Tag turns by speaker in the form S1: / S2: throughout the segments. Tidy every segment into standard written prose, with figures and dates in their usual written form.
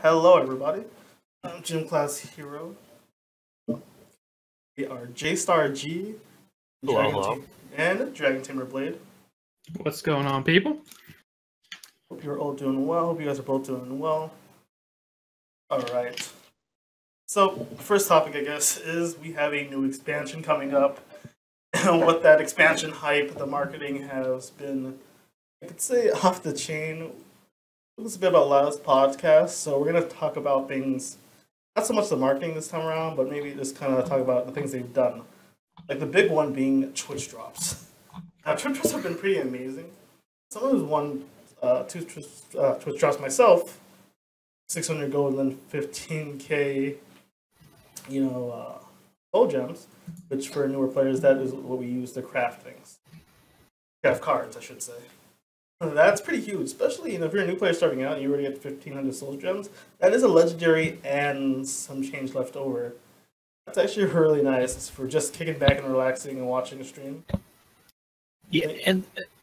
S1: Hello, everybody. I'm Gym Class Hero. We are JstarG and DragonTamerBlayde.
S2: What's going on, people?
S1: Hope you're all doing well. Hope you guys are both doing well. All right. So, first topic, I guess, is we have a new expansion coming up. And what that expansion hype, the marketing has been, I could say, off the chain. It was a bit about last podcast, so we're going to talk about things, not so much the marketing this time around, but maybe just kind of talk about the things they've done. Like the big one being Twitch drops. Now, Twitch drops have been pretty amazing. Someone who's won two Twitch drops myself, 600 gold and then 15k, gold gems, which for newer players, that is what we use to craft things. Craft cards, I should say. That's pretty huge, especially if you're a new player starting out and you already get 1,500 soul gems. That is a legendary and some change left over. That's actually really nice for just kicking back and relaxing and watching a stream.
S3: Yeah,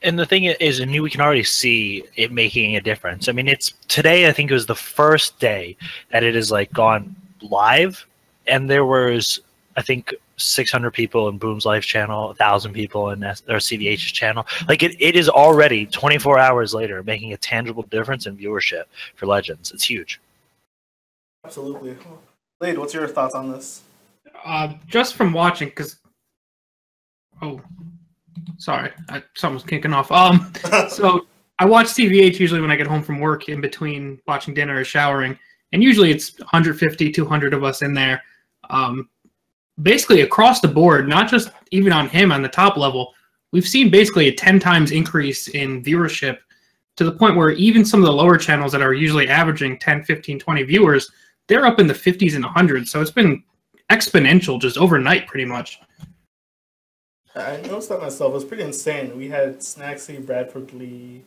S3: and the thing is, we can already see it making a difference. I mean, it's today. I think it was the first day that it has gone live, and there was, I think, 600 people in Boom's Life channel, 1,000 people in CVH's channel. It is already 24 hours later making a tangible difference in viewership for Legends. It's huge.
S1: Absolutely. Blade, what's your thoughts on this?
S2: Just from watching, because something's kicking off. So I watch CVH usually when I get home from work, in between watching dinner or showering, and usually it's 150, 200 of us in there. Basically across the board, not just even on him on the top level, we've seen basically a 10 times increase in viewership, to the point where even some of the lower channels that are usually averaging 10, 15, 20 viewers, they're up in the 50s and 100s. So it's been exponential just overnight, pretty much.
S1: I noticed that myself. It was pretty insane. We had Snacksy, Bradford Lee,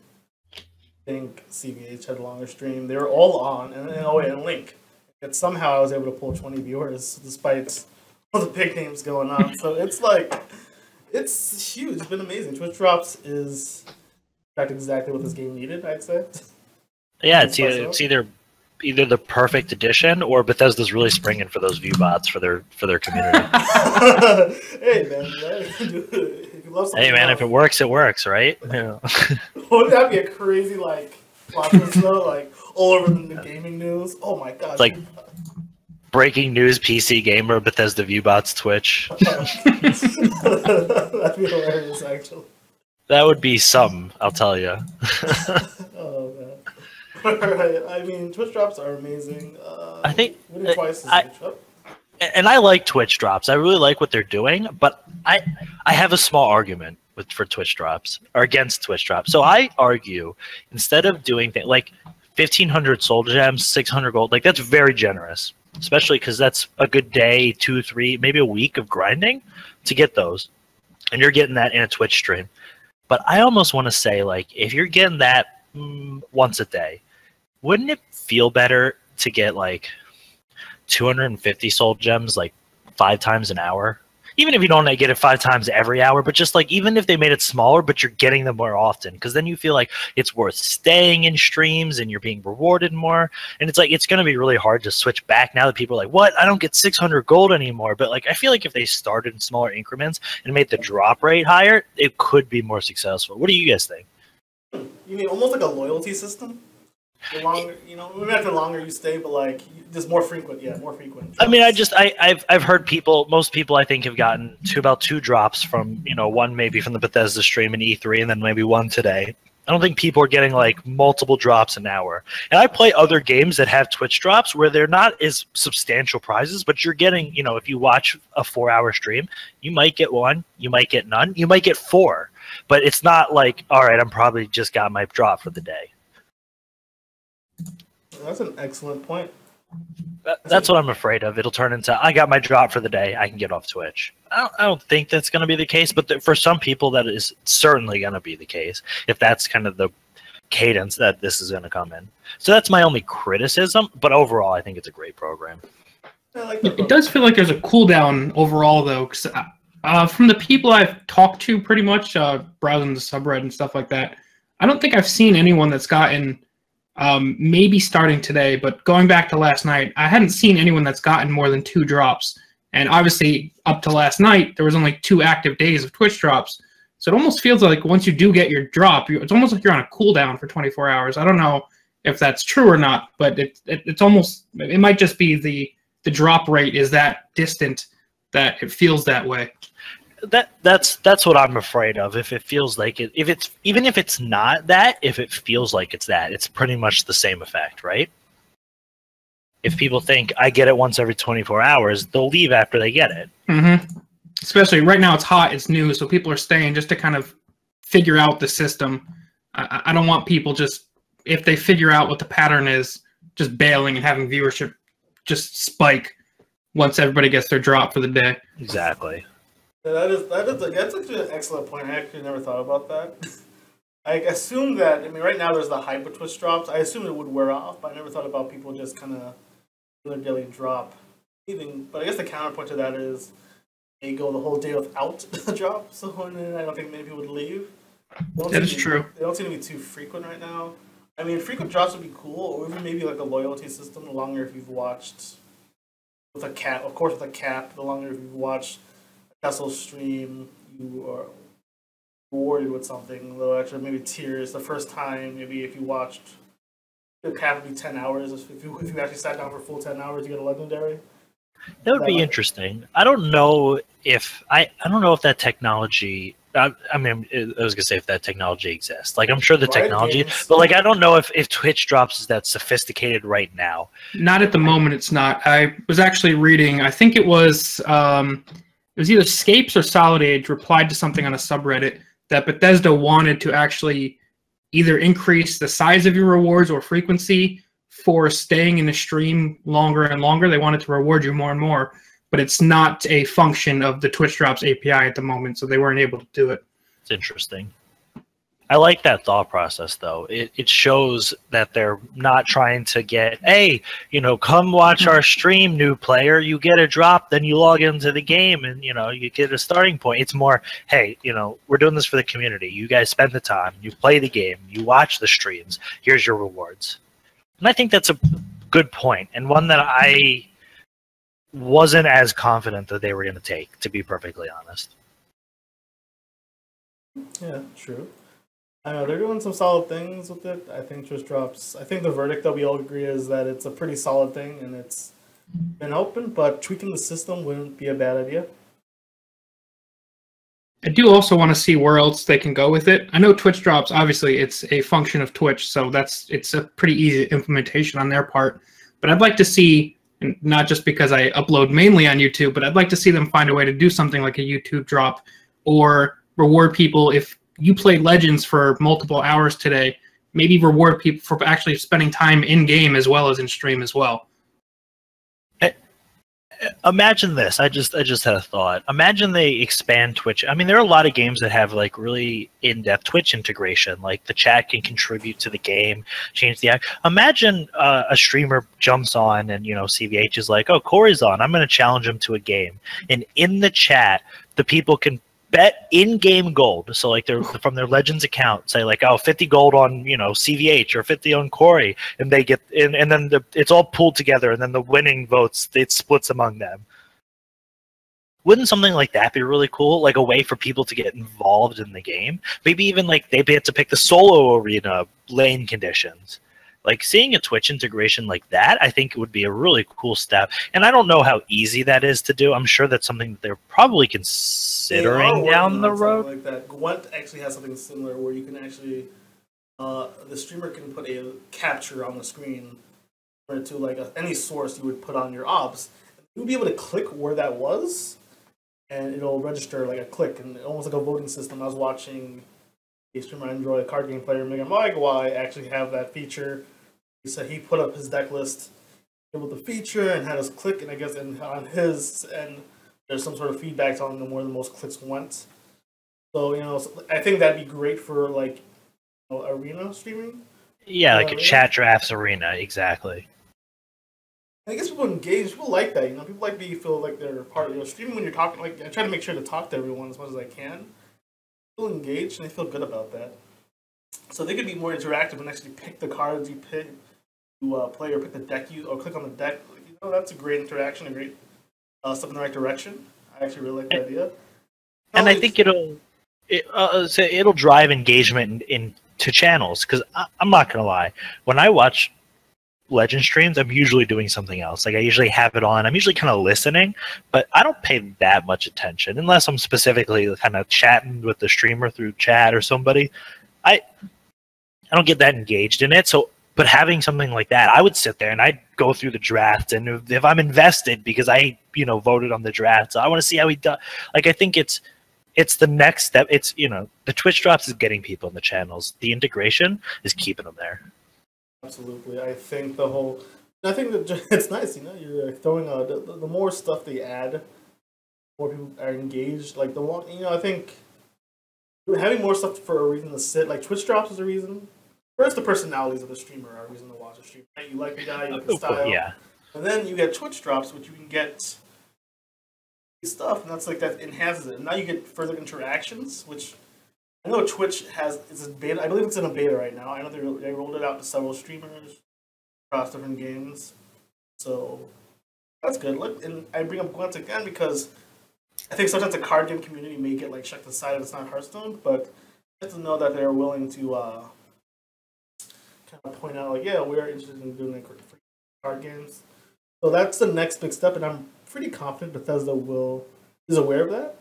S1: I think CVH had a longer stream. They were all on, and Link. Yet somehow I was able to pull 20 viewers despite all the big names going on. So it's huge. It's been amazing. Twitch drops is in fact exactly what this game needed, I'd say.
S3: Yeah, it's either the perfect addition, or Bethesda's really springing for those view bots for their community.
S1: Hey man,
S3: hey man, if it works, it works, right? Yeah.
S1: Wouldn't that be a crazy plot twist though? All over the gaming news. Oh my god.
S3: Breaking news: PC gamer, Bethesda viewbots, Twitch.
S1: That'd be hilarious, actually.
S3: That would be something, I'll tell you.
S1: Oh man. Alright, I mean, Twitch drops are amazing.
S3: I think
S1: twice
S3: and I like Twitch drops. I really like what they're doing, but I have a small argument for Twitch drops, or against Twitch drops. So I argue, instead of doing things like 1,500 soul gems, 600 gold, that's very generous. Especially because that's a good day, 2, 3, maybe a week of grinding to get those. And you're getting that in a Twitch stream. But I almost want to say, if you're getting that once a day, wouldn't it feel better to get, 250 soul gems, 5 times an hour? Even if you don't get it 5 times every hour, but just even if they made it smaller, but you're getting them more often, because then you feel like it's worth staying in streams and you're being rewarded more. And it's it's going to be really hard to switch back now that people are what? I don't get 600 gold anymore. But I feel like if they started in smaller increments and made the drop rate higher, it could be more successful. What do you guys think?
S1: You mean almost like a loyalty system? The longer, maybe not the longer you stay, but just more frequent. Yeah, more frequent.
S3: I mean, I've heard most people I think have gotten about 2 drops from, one maybe from the Bethesda stream in E3, and then maybe 1 today. I don't think people are getting multiple drops an hour. And I play other games that have Twitch drops where they're not as substantial prizes, but you're getting, if you watch a 4-hour stream, you might get 1, you might get none, you might get 4. But it's not all right, I'm probably just got my drop for the day.
S1: That's an excellent point.
S3: That's what I'm afraid of. It'll turn into, I got my drop for the day, I can get off Twitch. I don't think that's going to be the case, but for some people that is certainly going to be the case, if that's kind of the cadence that this is going to come in. So that's my only criticism, but overall I think it's a great program.
S2: It does feel like there's a cooldown overall, though, because from the people I've talked to pretty much, browsing the subreddit and stuff like that, I don't think I've seen anyone that's gotten maybe starting today, but going back to last night, I hadn't seen anyone that's gotten more than 2 drops. And obviously, up to last night, there was only 2 active days of Twitch drops. So it almost feels like once you do get your drop, it's almost like you're on a cooldown for 24 hours. I don't know if that's true or not, but it's almost, it might just be the drop rate is that distant that it feels that way.
S3: That's what I'm afraid of. If it feels like it, even if it's not that, if it feels like it's that, it's pretty much the same effect, right? If people think I get it once every 24 hours, they'll leave after they get it.
S2: Mm-hmm. Especially right now, it's hot, it's new, so people are staying just to kind of figure out the system. I don't want people just, if they figure out what the pattern is, just bailing and having viewership just spike once everybody gets their drop for the day.
S3: Exactly.
S1: Yeah, that's actually an excellent point. I actually never thought about that. I assume that, I mean, right now there's the hype of Twitch drops. I assume it would wear off, but I never thought about people just kind of their daily drop. But I guess the counterpoint to that is they go the whole day without a drop, so I don't think many people would leave.
S2: That is true.
S1: They don't seem to be too frequent right now. I mean, frequent drops would be cool, or even maybe like a loyalty system, the longer if you've watched with a cap, of course with a cap, the longer if you've watched a TESL stream, you are rewarded with something, little extra, maybe tiers. The first time, maybe if you watched, the cap would be 10 hours. If you actually sat down for full 10 hours, you get a legendary.
S3: That would be interesting. I don't know if that technology. I mean, I was gonna say if that technology exists. Like, I'm sure the technology, but like, I don't know if Twitch drops is that sophisticated right now.
S2: Not at the moment. It's not. I was actually reading. I think it was either Scapes or Solid Age replied to something on a subreddit that Bethesda wanted to actually either increase the size of your rewards or frequency for staying in the stream longer and longer. They wanted to reward you more and more, but it's not a function of the Twitch Drops API at the moment, so they weren't able to do it.
S3: It's interesting. I like that thought process, though. It shows that they're not trying to get, hey, come watch our stream, new player. You get a drop, then you log into the game, and, you get a starting point. It's more, hey, we're doing this for the community. You guys spend the time. You play the game. You watch the streams. Here's your rewards. And I think that's a good point, and one that I wasn't as confident that they were going to take, to be perfectly honest.
S1: Yeah, true. I know they're doing some solid things with it. I think Twitch drops. I think the verdict that we all agree is that it's a pretty solid thing and it's been helping, but tweaking the system wouldn't be a bad idea.
S2: I do also want to see where else they can go with it. I know Twitch drops, obviously, it's a function of Twitch, so it's a pretty easy implementation on their part. But I'd like to see, and not just because I upload mainly on YouTube, but I'd like to see them find a way to do something like a YouTube drop or reward people if you played Legends for multiple hours today, maybe reward people for actually spending time in-game as well as in stream as well.
S3: Imagine this. I just had a thought. Imagine they expand Twitch. I mean, there are a lot of games that have like really in-depth Twitch integration. Like the chat can contribute to the game, change the act. Imagine a streamer jumps on and CVH is like, "Oh, Corey's on. I'm going to challenge him to a game." And in the chat, the people can bet in-game gold. So like they're from their Legends account, say like, oh, 50 gold on CVH or 50 on Corey, and they get in, and then it's all pooled together, and then the winning votes it splits among them. Wouldn't something like that be really cool? Like a way for people to get involved in the game. Maybe even like they had to pick the solo arena lane conditions. Like seeing a Twitch integration like that, I think it would be a really cool step. And I don't know how easy that is to do. I'm sure that's something that they're probably considering down the road.
S1: Like that. Gwent actually has something similar where you can actually, the streamer can put a capture on the screen to like any source you would put on your ops. You'll be able to click where that was, and it'll register like a click, and almost like a voting system. I was watching a streamer enjoy a card game player, Mega Mike, why actually have that feature. He said he put up his deck list with the feature and had us click, and I guess on his end there's some sort of feedback telling them where the most clicks went. So I think that'd be great for like arena streaming.
S3: Yeah, like a chat drafts arena, exactly.
S1: I guess people engage. People like that. People like feel like they're part of streaming when you're talking. Like I try to make sure to talk to everyone as much as I can. Feel engaged and I feel good about that. So they could be more interactive and actually pick the cards you pick to play, or pick the deck or click on the deck. You know, that's a great interaction, a great step in the right direction. I actually really like the idea.
S3: And I think it'll drive engagement into channels, because I'm not gonna lie, when I watch Legend streams, I'm usually doing something else. Like, I usually have it on. I'm usually kind of listening, but I don't pay that much attention unless I'm specifically kind of chatting with the streamer through chat or somebody. I don't get that engaged in it. So, but having something like that, I would sit there and I'd go through the draft, and if I'm invested because I, voted on the draft, so I want to see how he does. Like, I think it's the next step. It's, the Twitch drops is getting people in the channels. The integration is keeping them there.
S1: Absolutely. I think that it's nice, you're throwing the more stuff they add, the more people are engaged. Like, I think having more stuff for a reason to sit, like Twitch drops is a reason. First, the personalities of the streamer are a reason to watch a stream. Right? You like the guy, you like the style.
S3: Yeah.
S1: And then you get Twitch drops, which you can get stuff, and that's like, that enhances it. And now you get further interactions, which I know Twitch it's a beta. I believe it's in a beta right now. I know they rolled it out to several streamers across different games. So that's good. Look, and I bring up Gwent again because I think sometimes the card game community may get like checked aside if it's not Hearthstone, but you have to know that they're willing to kind of point out, like, yeah, we're interested in doing like free card games. So that's the next big step, and I'm pretty confident Bethesda is aware of that.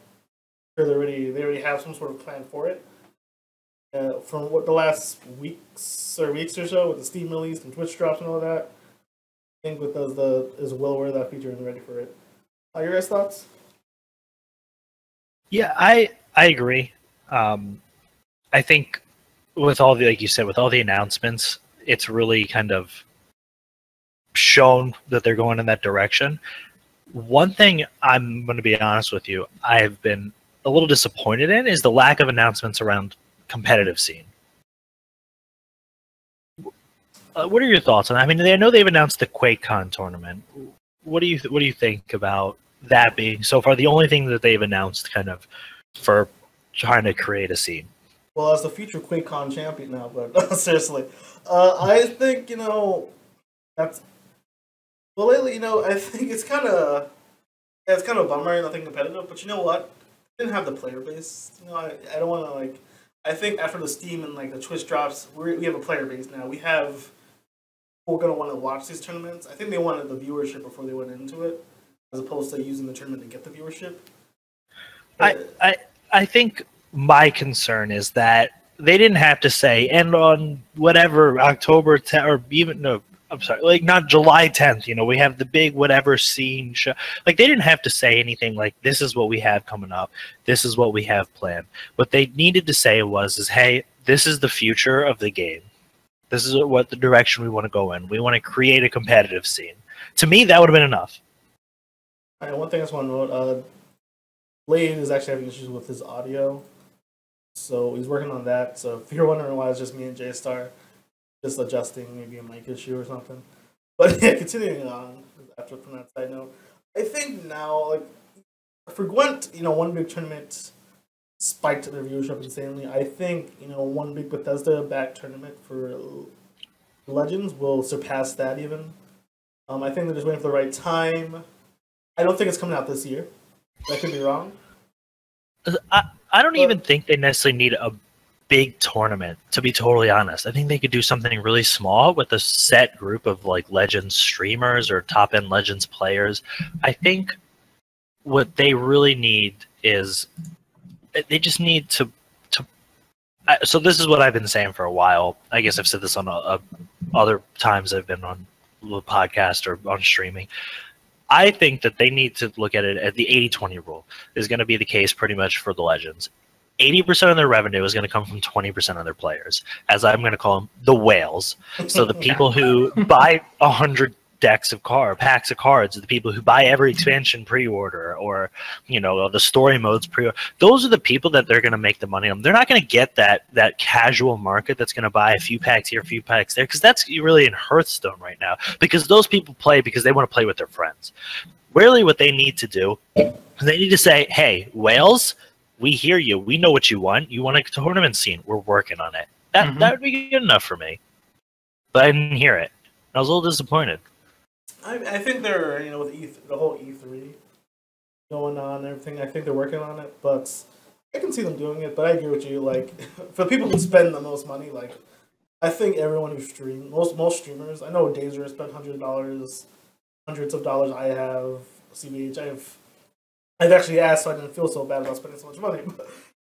S1: They already have some sort of plan for it. From what the last weeks or so with the Steam release and Twitch drops and all that, I think Bethesda is well aware of that feature and ready for it. Your guys' thoughts?
S3: Yeah, I agree. I think with all the, like you said, with all the announcements, it's really kind of shown that they're going in that direction. One thing I'm going to be honest with you, I've been a little disappointed in is the lack of announcements around competitive scene. What are your thoughts on that? I mean, I know they've announced the QuakeCon tournament. What do you think about that being so far the only thing that they've announced kind of for trying to create a scene?
S1: Well, as the future QuakeCon champion now, but seriously, I think that's lately. I think it's kind of a bummer, nothing competitive. But you know what? Didn't have the player base. I don't want to like. I think after the Steam and like the Twitch drops, we have a player base now. We have. We're gonna want to watch these tournaments. I think they wanted the viewership before they went into it, as opposed to using the tournament to get the viewership.
S3: I think my concern is that they didn't have to say, and on whatever October 10th, or even no, I'm sorry, like not July 10th. We have the big whatever scene show. Like, they didn't have to say anything like, this is what we have coming up, this is what we have planned. What they needed to say is, hey, this is the future of the game. This is what the direction we want to go in. We want to create a competitive scene. To me, that would have been enough.
S1: All right, one thing I just want to note, Blade is actually having issues with his audio, so he's working on that. So if you're wondering why it's just me and JStar, just adjusting maybe a mic issue or something. But yeah, continuing on from that side note, I think now, like, for Gwent, one big tournament spiked their viewership insanely. I think one big Bethesda-backed tournament for Legends will surpass that even. I think they're just waiting for the right time. I don't think it's coming out this year. That could be wrong.
S3: I don't even think they necessarily need a big tournament, to be totally honest. I think they could do something really small with a set group of like Legends streamers or top-end Legends players. I think what they really need is they just need to so this is what I've been saying for a while. I guess I've said this on other times I've been on the podcast or on streaming. I think that they need to look at it as the 80-20 rule is going to be the case pretty much for the Legends. 80% of their revenue is going to come from 20% of their players, as I'm going to call them the whales. So the people who buy 100 packs of cards, the people who buy every expansion pre-order, or the story modes pre-order, those are the people that they're going to make the money on. They're not going to get that casual market that's going to buy a few packs here, a few packs there, because that's really in Hearthstone right now, because those people play because they want to play with their friends. Really what they need to do is they need to say, hey, whales, we hear you, we know what you want a tournament scene, we're working on it. That would be good enough for me. But I didn't hear it. I was a little disappointed.
S1: I think they're, with the whole E3 going on and everything, I think they're working on it, but I can see them doing it. But I agree with you, like, for people who spend the most money, like, I think everyone who streams, most streamers, I know Dazer spent $100, hundreds of dollars. I have CBH. I've actually asked, so I didn't feel so bad about spending so much money.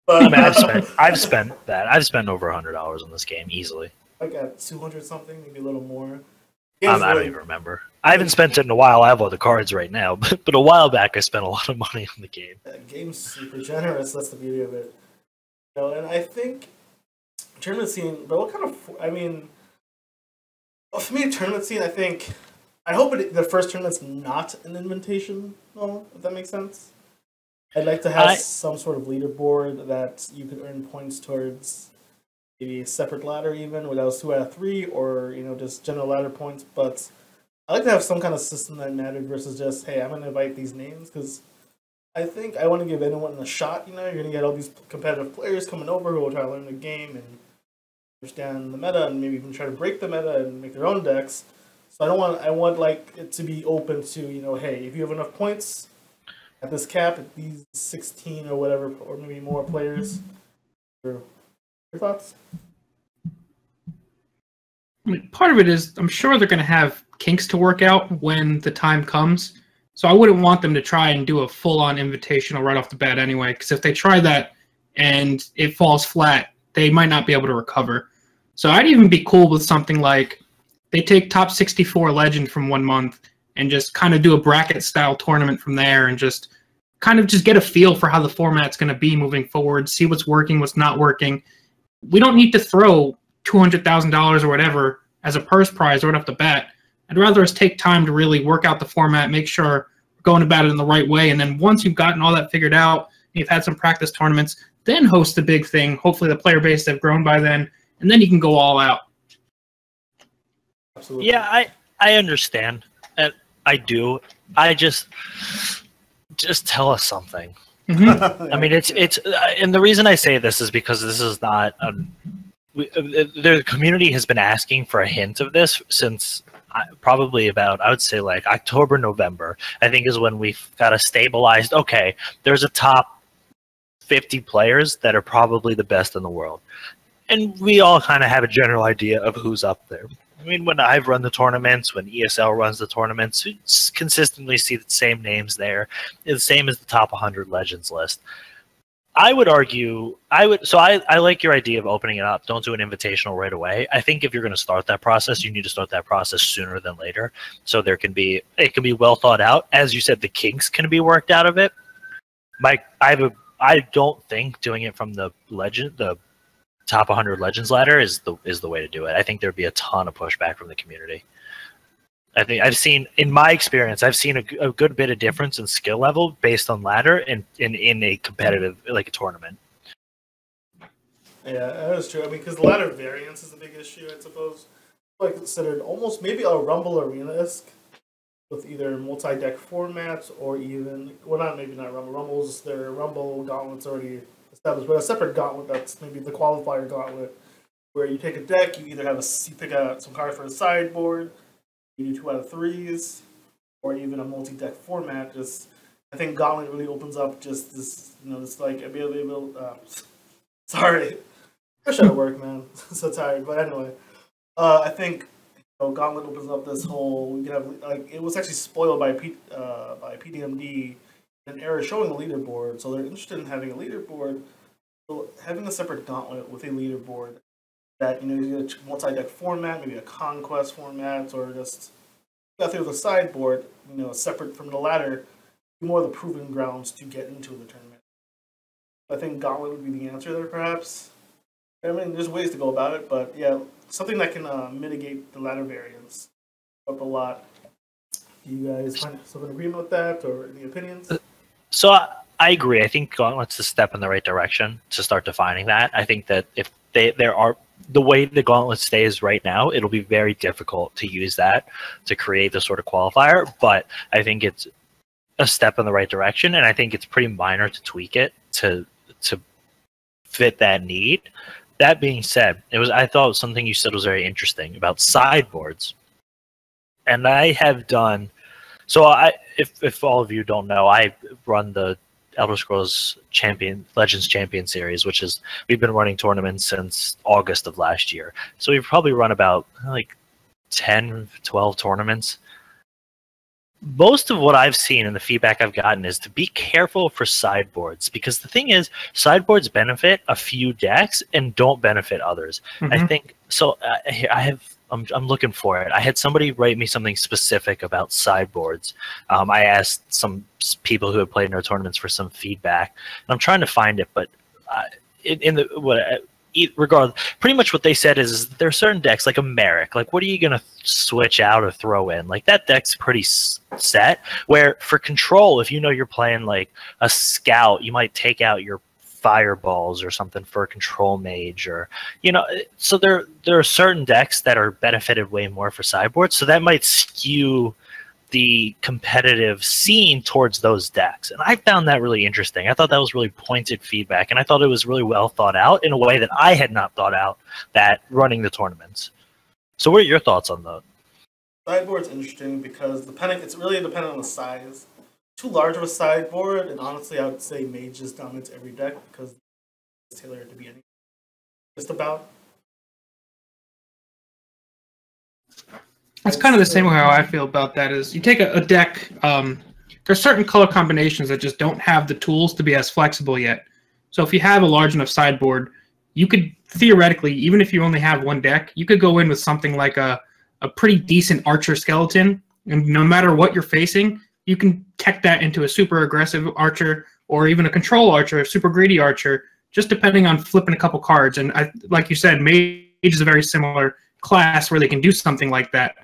S1: But
S3: I mean, I've spent that. I've spent over $100 on this game easily.
S1: Like at 200 something, maybe a little more.
S3: I don't even remember. I haven't spent it in a while. I have all the cards right now, but a while back I spent a lot of money on the game.
S1: The game's super generous. That's the beauty of it. And I think tournament scene. But what kind of? I mean, for me, tournament scene. I hope the first tournament's not an invitation. If that makes sense. I'd like to have some sort of leaderboard that you could earn points towards. Maybe a separate ladder even, where that was 2 out of 3, or just general ladder points. But I like to have some kind of system that mattered versus just, hey, I'm gonna invite these names, because I think I want to give anyone a shot. You're gonna get all these competitive players coming over who will try to learn the game and understand the meta, and maybe even try to break the meta and make their own decks. So I want like it to be open to, hey, if you have enough points at this cap, at these 16 or whatever, or maybe more players. Your thoughts?
S2: I mean, part of it is I'm sure they're going to have kinks to work out when the time comes. So I wouldn't want them to try and do a full-on invitational right off the bat anyway, because if they try that and it falls flat, they might not be able to recover. So I'd even be cool with something like they take top 64 legend from 1 month and just kind of do a bracket-style tournament from there and just kind of just get a feel for how the format's going to be moving forward, see what's working, what's not working. We don't need to throw $200,000 or whatever as a purse prize right off the bat. I'd rather us take time to really work out the format, make sure we're going about it in the right way, and then once you've gotten all that figured out, you've had some practice tournaments, then host the big thing. Hopefully the player base have grown by then, and then you can go all out.
S1: Absolutely.
S3: Yeah, I understand. I do. I just tell us something.
S2: Mm-hmm.
S3: I mean, it's and the reason I say this is because this is not the community has been asking for a hint of this since probably about, I would say, like October, November, I think is when we've got a stabilized, okay, there's a top 50 players that are probably the best in the world. And we all kind of have a general idea of who's up there. I mean, when I've run the tournaments, when ESL runs the tournaments, you consistently see the same names there. It's the same as the top 100 Legends list. I would argue, I like your idea of opening it up. Don't do an invitational right away. I think if you're going to start that process, you need to start that process sooner than later. So it can be well thought out. As you said, the kinks can be worked out of it. I don't think doing it from the top 100 Legends ladder is the way to do it. I think there'd be a ton of pushback from the community. I think in my experience, I've seen a good bit of difference in skill level based on ladder and in a competitive, like a tournament.
S1: Yeah, that is true. I mean, because ladder variance is a big issue, I suppose. Like considered almost maybe a Rumble Arena-esque with either multi-deck formats or even, well, maybe not Rumble. Rumble's their Rumble Gauntlet's already established, but a separate gauntlet that's maybe the qualifier gauntlet, where you take a deck, you either have you pick some cards for a sideboard, you do 2 out of 3s, or even a multi-deck format. I think Gauntlet really opens up just this, this like sorry, I should have worked, man. So tired. But anyway, I think Gauntlet opens up this whole. You can have like it was actually spoiled by PDMD, an error showing a leaderboard. So they're interested in having a leaderboard. So having a separate Gauntlet with a leaderboard that you get a multi-deck format, maybe a conquest format, or just got through the sideboard, separate from the ladder, more the proving grounds to get into the tournament. I think Gauntlet would be the answer there, perhaps. I mean, there's ways to go about it, but yeah, something that can mitigate the ladder variance up a lot. Do you guys find some agreement with that, or any opinions?
S3: So I agree. I think Gauntlet's a step in the right direction to start defining that. I think that if the way the Gauntlet stays right now, it'll be very difficult to use that to create the sort of qualifier, but I think it's a step in the right direction, and I think it's pretty minor to tweak it to fit that need. that being said, I thought something you said was very interesting about sideboards. And I have done so. If all of you don't know, I run the Elder Scrolls Legends Champion series, which is we've been running tournaments since August of last year. So we've probably run about like 10, 12 tournaments. Most of what I've seen and the feedback I've gotten is to be careful for sideboards, because the thing is, sideboards benefit a few decks and don't benefit others. I think so. I'm looking for it. I had somebody write me something specific about sideboards. I asked some people who had played in our tournaments for some feedback, and I'm trying to find it. But regardless, pretty much what they said is there are certain decks like a Merrick. Like, what are you gonna switch out or throw in? Like, that deck's pretty set. Where for control, if you know you're playing like a scout, you might take out your fireballs or something for a control mage, or so there are certain decks that are benefited way more for sideboards, so that might skew the competitive scene towards those decks. And I found that really interesting. I thought that was really pointed feedback, and I thought it was really well thought out in a way that I had not thought out that running the tournaments. So what are your thoughts on that?
S1: Sideboard's interesting because it's really dependent on the size. Too large of a sideboard, and honestly, I would say Mage just dominates every deck because it's tailored to be anything. Just about.
S2: That's kind of the same way how I feel about that. Is you take a deck, there's certain color combinations that just don't have the tools to be as flexible yet. So if you have a large enough sideboard, you could theoretically, even if you only have one deck, you could go in with something like a pretty decent archer skeleton, and no matter what you're facing, you can tech that into a super aggressive archer or even a control archer, a super greedy archer, just depending on flipping a couple cards. And like you said, Mage is a very similar class where they can do something like that.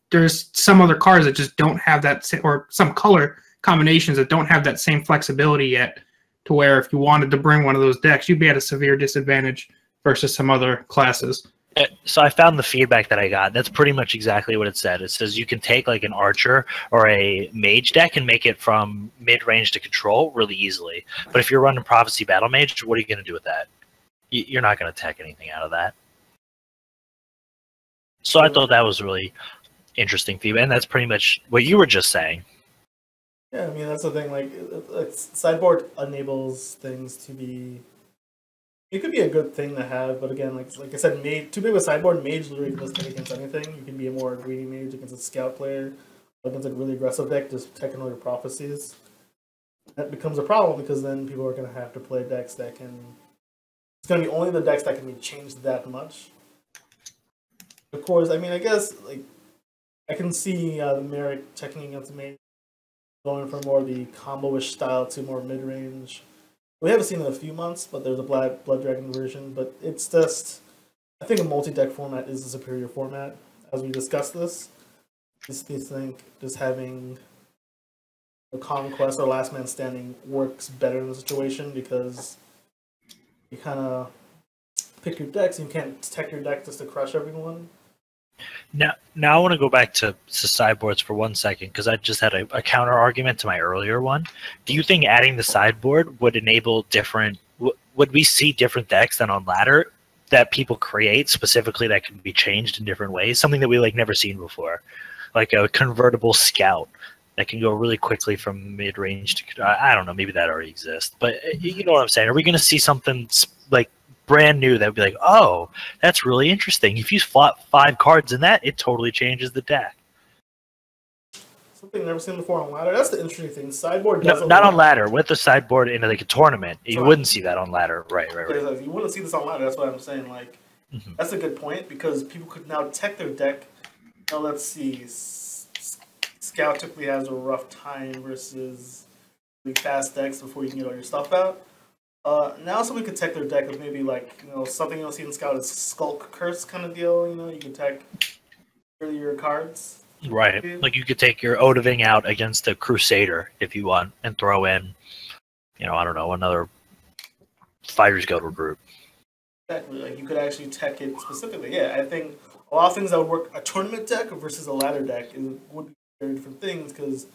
S2: There's some other cards that just don't have that, or some color combinations that don't have that same flexibility yet, to where if you wanted to bring one of those decks, you'd be at a severe disadvantage versus some other classes.
S3: So I found the feedback that I got. That's pretty much exactly what it said. It says you can take like an archer or a mage deck and make it from mid-range to control really easily. But if you're running Prophecy Battle Mage, what are you going to do with that? You're not going to tech anything out of that. So I thought that was really interesting feedback, and that's pretty much what you were just saying.
S1: Yeah, I mean, that's the thing. Like sideboard enables things to be. It could be a good thing to have, but again, like I said, too big of a sideboard, Mage literally can just take against anything. You can be a more greedy Mage against a scout player, against a really aggressive deck, just teching all your prophecies. That becomes a problem because then people are going to have to play decks that can. It's going to be only the decks that can be changed that much. Of course, I mean, I guess like I can see the Merrick checking against the Mage, going from more of the combo-ish style to more mid-range. We haven't seen it in a few months, but there's a Blood Dragon version. But it's just, I think a multi-deck format is the superior format. As we discussed this, I think just having a Conquest or Last Man Standing works better in the situation because you kind of pick your decks. And you can't tech your deck just to crush everyone.
S3: Now I want to go back to sideboards for 1 second, because I just had a counter argument to my earlier one. Do you think adding the sideboard would enable different? Would we see different decks than on ladder that people create specifically that can be changed in different ways? Something that we like never seen before, like a convertible scout that can go really quickly from mid range to I don't know, maybe that already exists, but you know what I'm saying. Are we going to see something like brand new that would be like, oh, that's really interesting? If you flop 5 cards in that, it totally changes the deck.
S1: Something I've never seen before on ladder. That's the interesting thing. Sideboard doesn't.
S3: Not on ladder. With the sideboard in like a tournament, you wouldn't see that on ladder. Right.
S1: You wouldn't see this on ladder. That's what I'm saying. Like, that's a good point because people could now tech their deck. Now let's see. Scout typically has a rough time versus really fast decks before you can get all your stuff out. Now somebody could tech their deck with maybe like, something you'll see in Scout is Skulk Curse kind of deal. You can tech your cards.
S3: Right. Like you could take your Odiving out against a Crusader if you want and throw in, I don't know, another Fighter's Guild recruit.
S1: Exactly. Like you could actually tech it specifically. Yeah, I think a lot of things that would work a tournament deck versus a ladder deck would be very different things because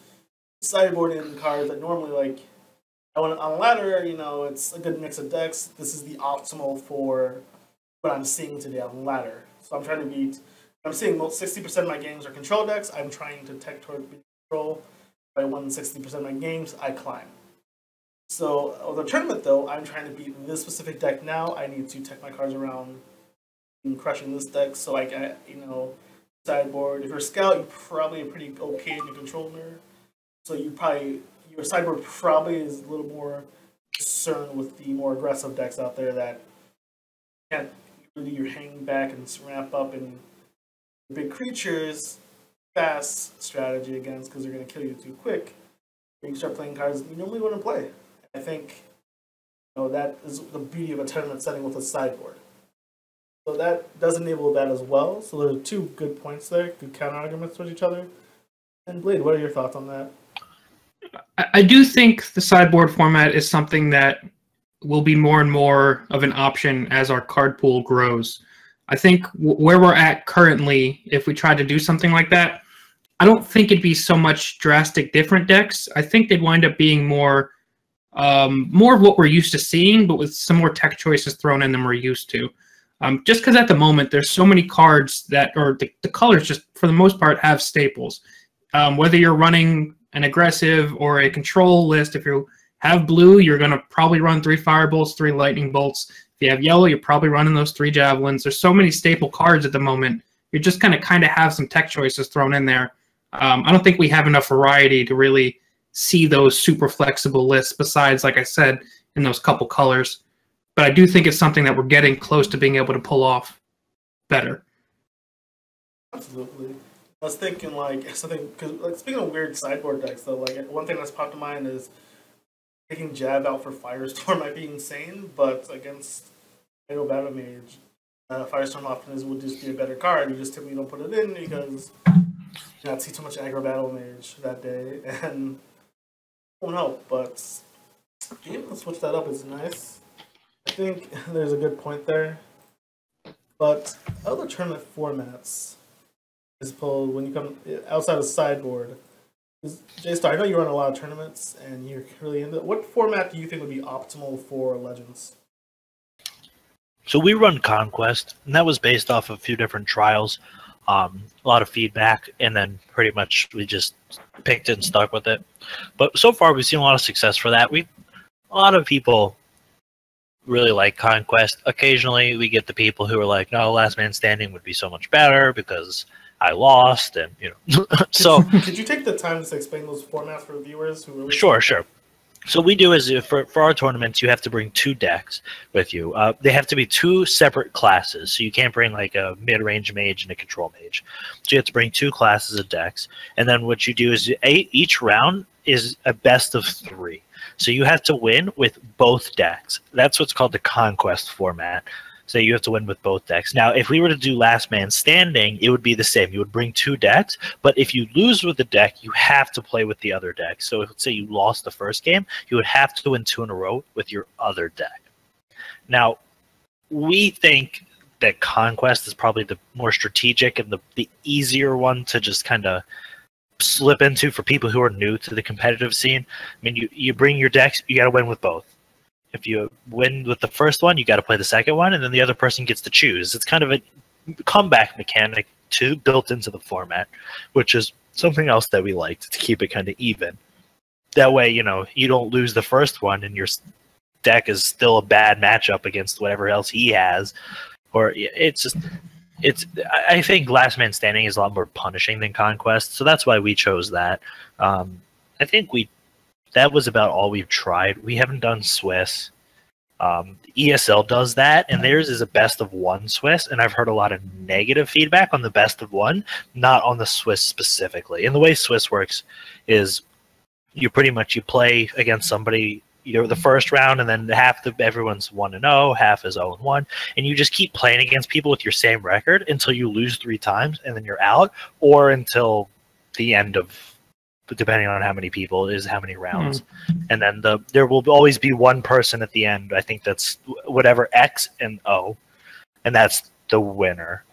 S1: sideboard in cards that normally like On a ladder, you know, it's a good mix of decks. This is the optimal for what I'm seeing today on ladder. So I'm trying to beat. I'm seeing 60% of my games are control decks. I'm trying to tech toward control. If I win 60% of my games, I climb. So with the tournament, though, I'm trying to beat this specific deck now. I need to tech my cards around and crushing this deck so I get, you know, sideboard. If you're a scout, you're probably pretty okay in the control mirror. So your sideboard probably is a little more concerned with the more aggressive decks out there that can't really you're hanging back and ramp up and big creatures fast strategy against because they're going to kill you too quick. You can start playing cards you normally wouldn't play. I think that is the beauty of a tournament setting with a sideboard. So that does enable that as well. So there are two good points there, good counter arguments towards each other. And Blade, what are your thoughts on that?
S2: I do think the sideboard format is something that will be more and more of an option as our card pool grows. I think where we're at currently, if we try to do something like that, I don't think it'd be so much drastic different decks. I think they'd wind up being more of what we're used to seeing, but with some more tech choices thrown in than we're used to. Just because at the moment there's so many cards that, or the colors just for the most part have staples. Whether you're running an aggressive or a control list, if you have blue, you're going to probably run 3 Firebolts, 3 Lightning Bolts. If you have yellow, you're probably running those 3 Javelins. There's so many staple cards at the moment. You're just going to kind of have some tech choices thrown in there. I don't think we have enough variety to really see those super flexible lists besides, like I said, in those couple colors. But I do think it's something that we're getting close to being able to pull off better.
S1: Absolutely. I was thinking something because speaking of weird sideboard decks though, one thing that's popped to mind is taking Jab out for Firestorm might be insane, but against Aggro Battle Mage, Firestorm often would just be a better card. You just typically don't put it in because you not see too much Aggro Battle Mage that day, and it won't help. But being able to switch that up is nice. I think there's a good point there. But other tournament formats is pulled when you come outside of sideboard. JstarG, I know you run a lot of tournaments and you're really into it. What format do you think would be optimal for Legends?
S3: So we run Conquest, and that was based off of a few different trials, a lot of feedback, and then pretty much we just picked it and stuck with it. But so far we've seen a lot of success for that. A lot of people really like Conquest. Occasionally we get the people who are like, no, Last Man Standing would be so much better because I lost, and so
S1: could you take the time to explain those formats for viewers who really
S3: Sure. So what we do is for our tournaments, you have to bring 2 decks with you. They have to be 2 separate classes, so you can't bring like a mid-range mage and a control mage. So you have to bring 2 classes of decks, and then what you do is each round is a best of 3. So you have to win with both decks. That's what's called the Conquest format. So you have to win with both decks. Now, if we were to do Last Man Standing, it would be the same. You would bring 2 decks, but if you lose with the deck, you have to play with the other deck. So let's say you lost the first game, you would have to win 2 in a row with your other deck. Now, we think that Conquest is probably the more strategic and the easier one to just kind of slip into for people who are new to the competitive scene. I mean, you bring your decks, you got to win with both. If you win with the first one, you got to play the second one, and then the other person gets to choose. It's kind of a comeback mechanic too, built into the format, which is something else that we liked to keep it kind of even. That way, you don't lose the first one, and your deck is still a bad matchup against whatever else he has. Or I think Last Man Standing is a lot more punishing than Conquest, so that's why we chose that. I think that was about all we've tried. We haven't done Swiss. ESL does that, and theirs is a best of 1 Swiss, and I've heard a lot of negative feedback on the best of 1, not on the Swiss specifically. And the way Swiss works is you play against somebody the first round, and then everyone's 1-0, half is 0-1, and you just keep playing against people with your same record until you lose 3 times, and then you're out, or until the end of, depending on how many people is how many rounds. And then there will always be one person at the end. I think that's whatever X and O, and that's the winner.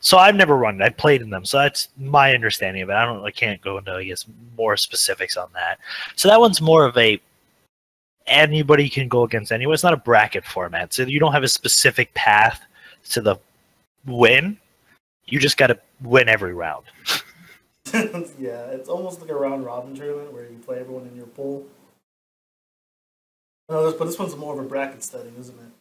S3: So I've never run it. I played in them, so that's my understanding of it. I can't go into more specifics on that. So that one's more of a anybody can go against anyone. It's not a bracket format, so you don't have a specific path to the win. You just got to win every round.
S1: Yeah, it's almost like a round robin tournament where you play everyone in your pool. But this one's more of a bracket setting, isn't it?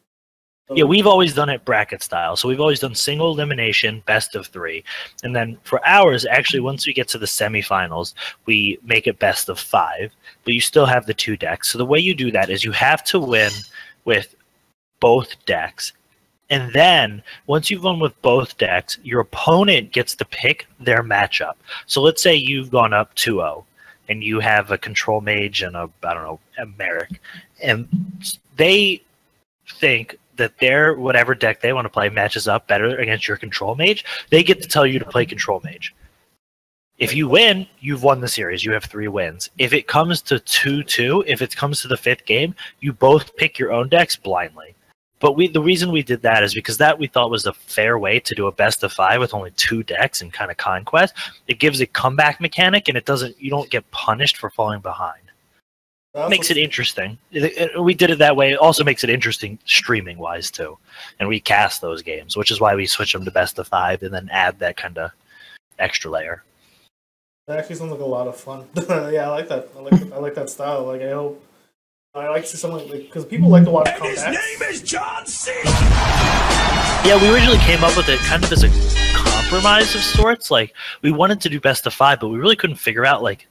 S1: So,
S3: yeah, we've always done it bracket style. So we've always done single elimination, best of 3. And then for ours, actually, once we get to the semifinals, we make it best of 5. But you still have the 2 decks. So the way you do that is you have to win with both decks. And then, once you've won with both decks, your opponent gets to pick their matchup. So let's say you've gone up 2-0, and you have a Control Mage and a Merrick. And they think that their whatever deck they want to play matches up better against your Control Mage. They get to tell you to play Control Mage. If you win, you've won the series. You have 3 wins. If it comes to 2-2, if it comes to the 5th game, you both pick your own decks blindly. But the reason we did that is because that we thought was a fair way to do a best of 5 with only 2 decks and kind of conquest. It gives a comeback mechanic, and you don't get punished for falling behind. Makes it interesting. We did it that way. It also makes it interesting streaming wise too, and we cast those games, which is why we switch them to best of 5 and then add that kind of extra layer.
S1: That actually sounds like a lot of fun. Yeah, I like that. I like that style. Like I like to see something because people like to watch comebacks.
S4: His name is John C.
S3: Yeah, we originally came up with it kind of as a compromise of sorts. Like we wanted to do best of 5, but we really couldn't figure out like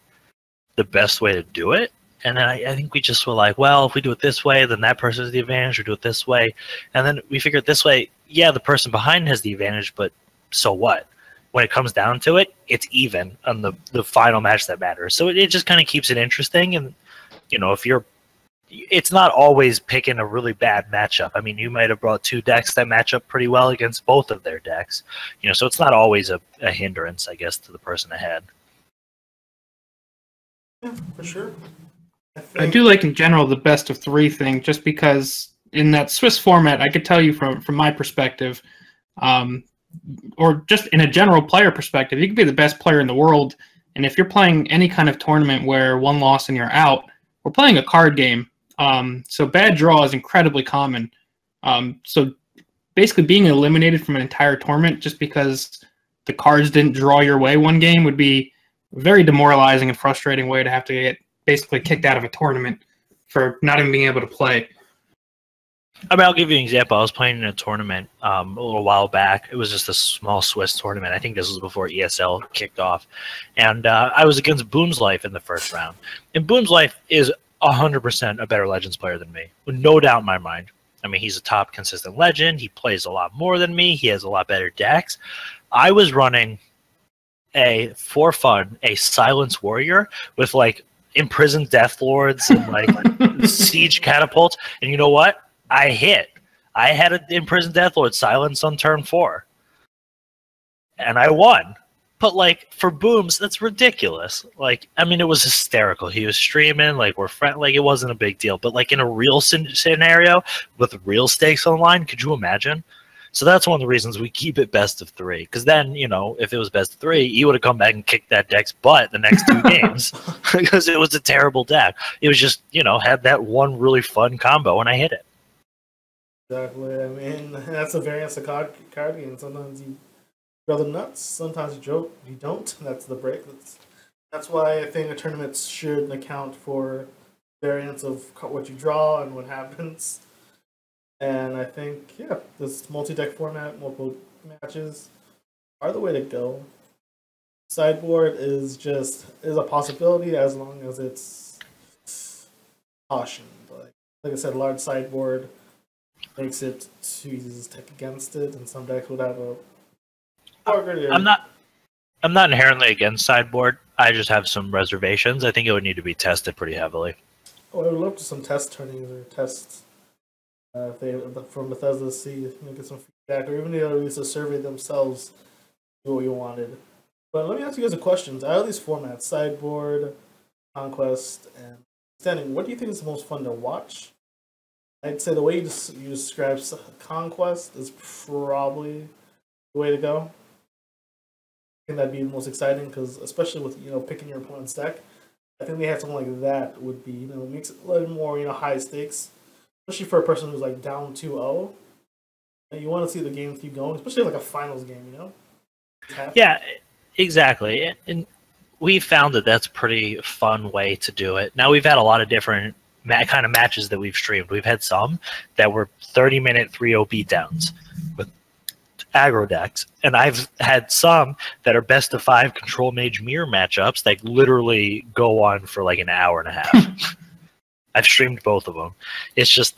S3: the best way to do it. And then I think we just were like, well, if we do it this way, then that person has the advantage, or do it this way. And then we figured this way, yeah, the person behind has the advantage, but so what? When it comes down to it, it's even on the final match that matters. So it just kind of keeps it interesting. And, you know, it's not always picking a really bad matchup. I mean, you might have brought 2 decks that match up pretty well against both of their decks. You know, so it's not always a hindrance, I guess, to the person ahead.
S1: Yeah, for sure.
S2: I do like in general the best of 3 thing, just because in that Swiss format, I could tell you from my perspective, or just in a general player perspective, you could be the best player in the world, and if you're playing any kind of tournament where 1 loss and you're out, we're playing a card game, so bad draw is incredibly common. So basically being eliminated from an entire tournament just because the cards didn't draw your way one game would be a very demoralizing and frustrating way to have to get basically kicked out of a tournament for not even being able to play.
S3: I mean, I'll give you an example. I was playing in a tournament a little while back. It was just a small Swiss tournament. I think this was before ESL kicked off. And I was against Boom's Life in the first round. And Boom's Life is 100% a better Legends player than me, with no doubt in my mind. I mean, he's a top consistent Legend. He plays a lot more than me. He has a lot better decks. I was running for fun, a Silence Warrior with, like, imprisoned Death Lords and, like, siege catapults. And you know what? I hit. I had an imprisoned Death Lord silence on turn 4. And I won. But, like, for Booms, that's ridiculous. Like, I mean, it was hysterical. He was streaming, like, like, it wasn't a big deal. But, like, in a real scenario with real stakes on the line, could you imagine? So that's one of the reasons we keep it best of 3. Because then, you know, if it was best of 3, he would have come back and kicked that deck's butt the next 2 games. Because it was a terrible deck. It was just, you know, had that one really fun combo, and I hit it.
S1: Exactly. I mean, that's a variance of card game. Sometimes you go the nuts. Sometimes you don't. That's the break. That's why I think a tournament should account for variance of what you draw and what happens. And I think, yeah, this multi-deck format, multiple matches, are the way to go. Sideboard is a possibility as long as it's caution. But like I said, large sideboard makes it too easy to tech against it, and some decks would have a target.
S3: I'm not inherently against sideboard. I just have some reservations. I think it would need to be tested pretty heavily.
S1: Oh, I would love to some test turnings or tests. If they from Bethesda to see if you get some feedback, or even if they release a survey themselves, do what you wanted. But let me ask you guys a question. Out of these formats, sideboard, conquest, and standing, what do you think is the most fun to watch? I'd say the way you describe conquest is probably the way to go. I think that'd be the most exciting because, especially with picking your opponent's deck, I think they have something like that would be, makes it a little more, high stakes, especially for a person who's like down 2-0. And you want to see the game keep going, especially like a finals game,
S3: Yeah, exactly. And we found that that's a pretty fun way to do it. Now, we've had a lot of different kind of matches that we've streamed. We've had some that were 30-minute 3-0 beatdowns with aggro decks, and I've had some that are best of 5 control mage mirror matchups that literally go on for like an hour and a half. I've streamed both of them. It's just,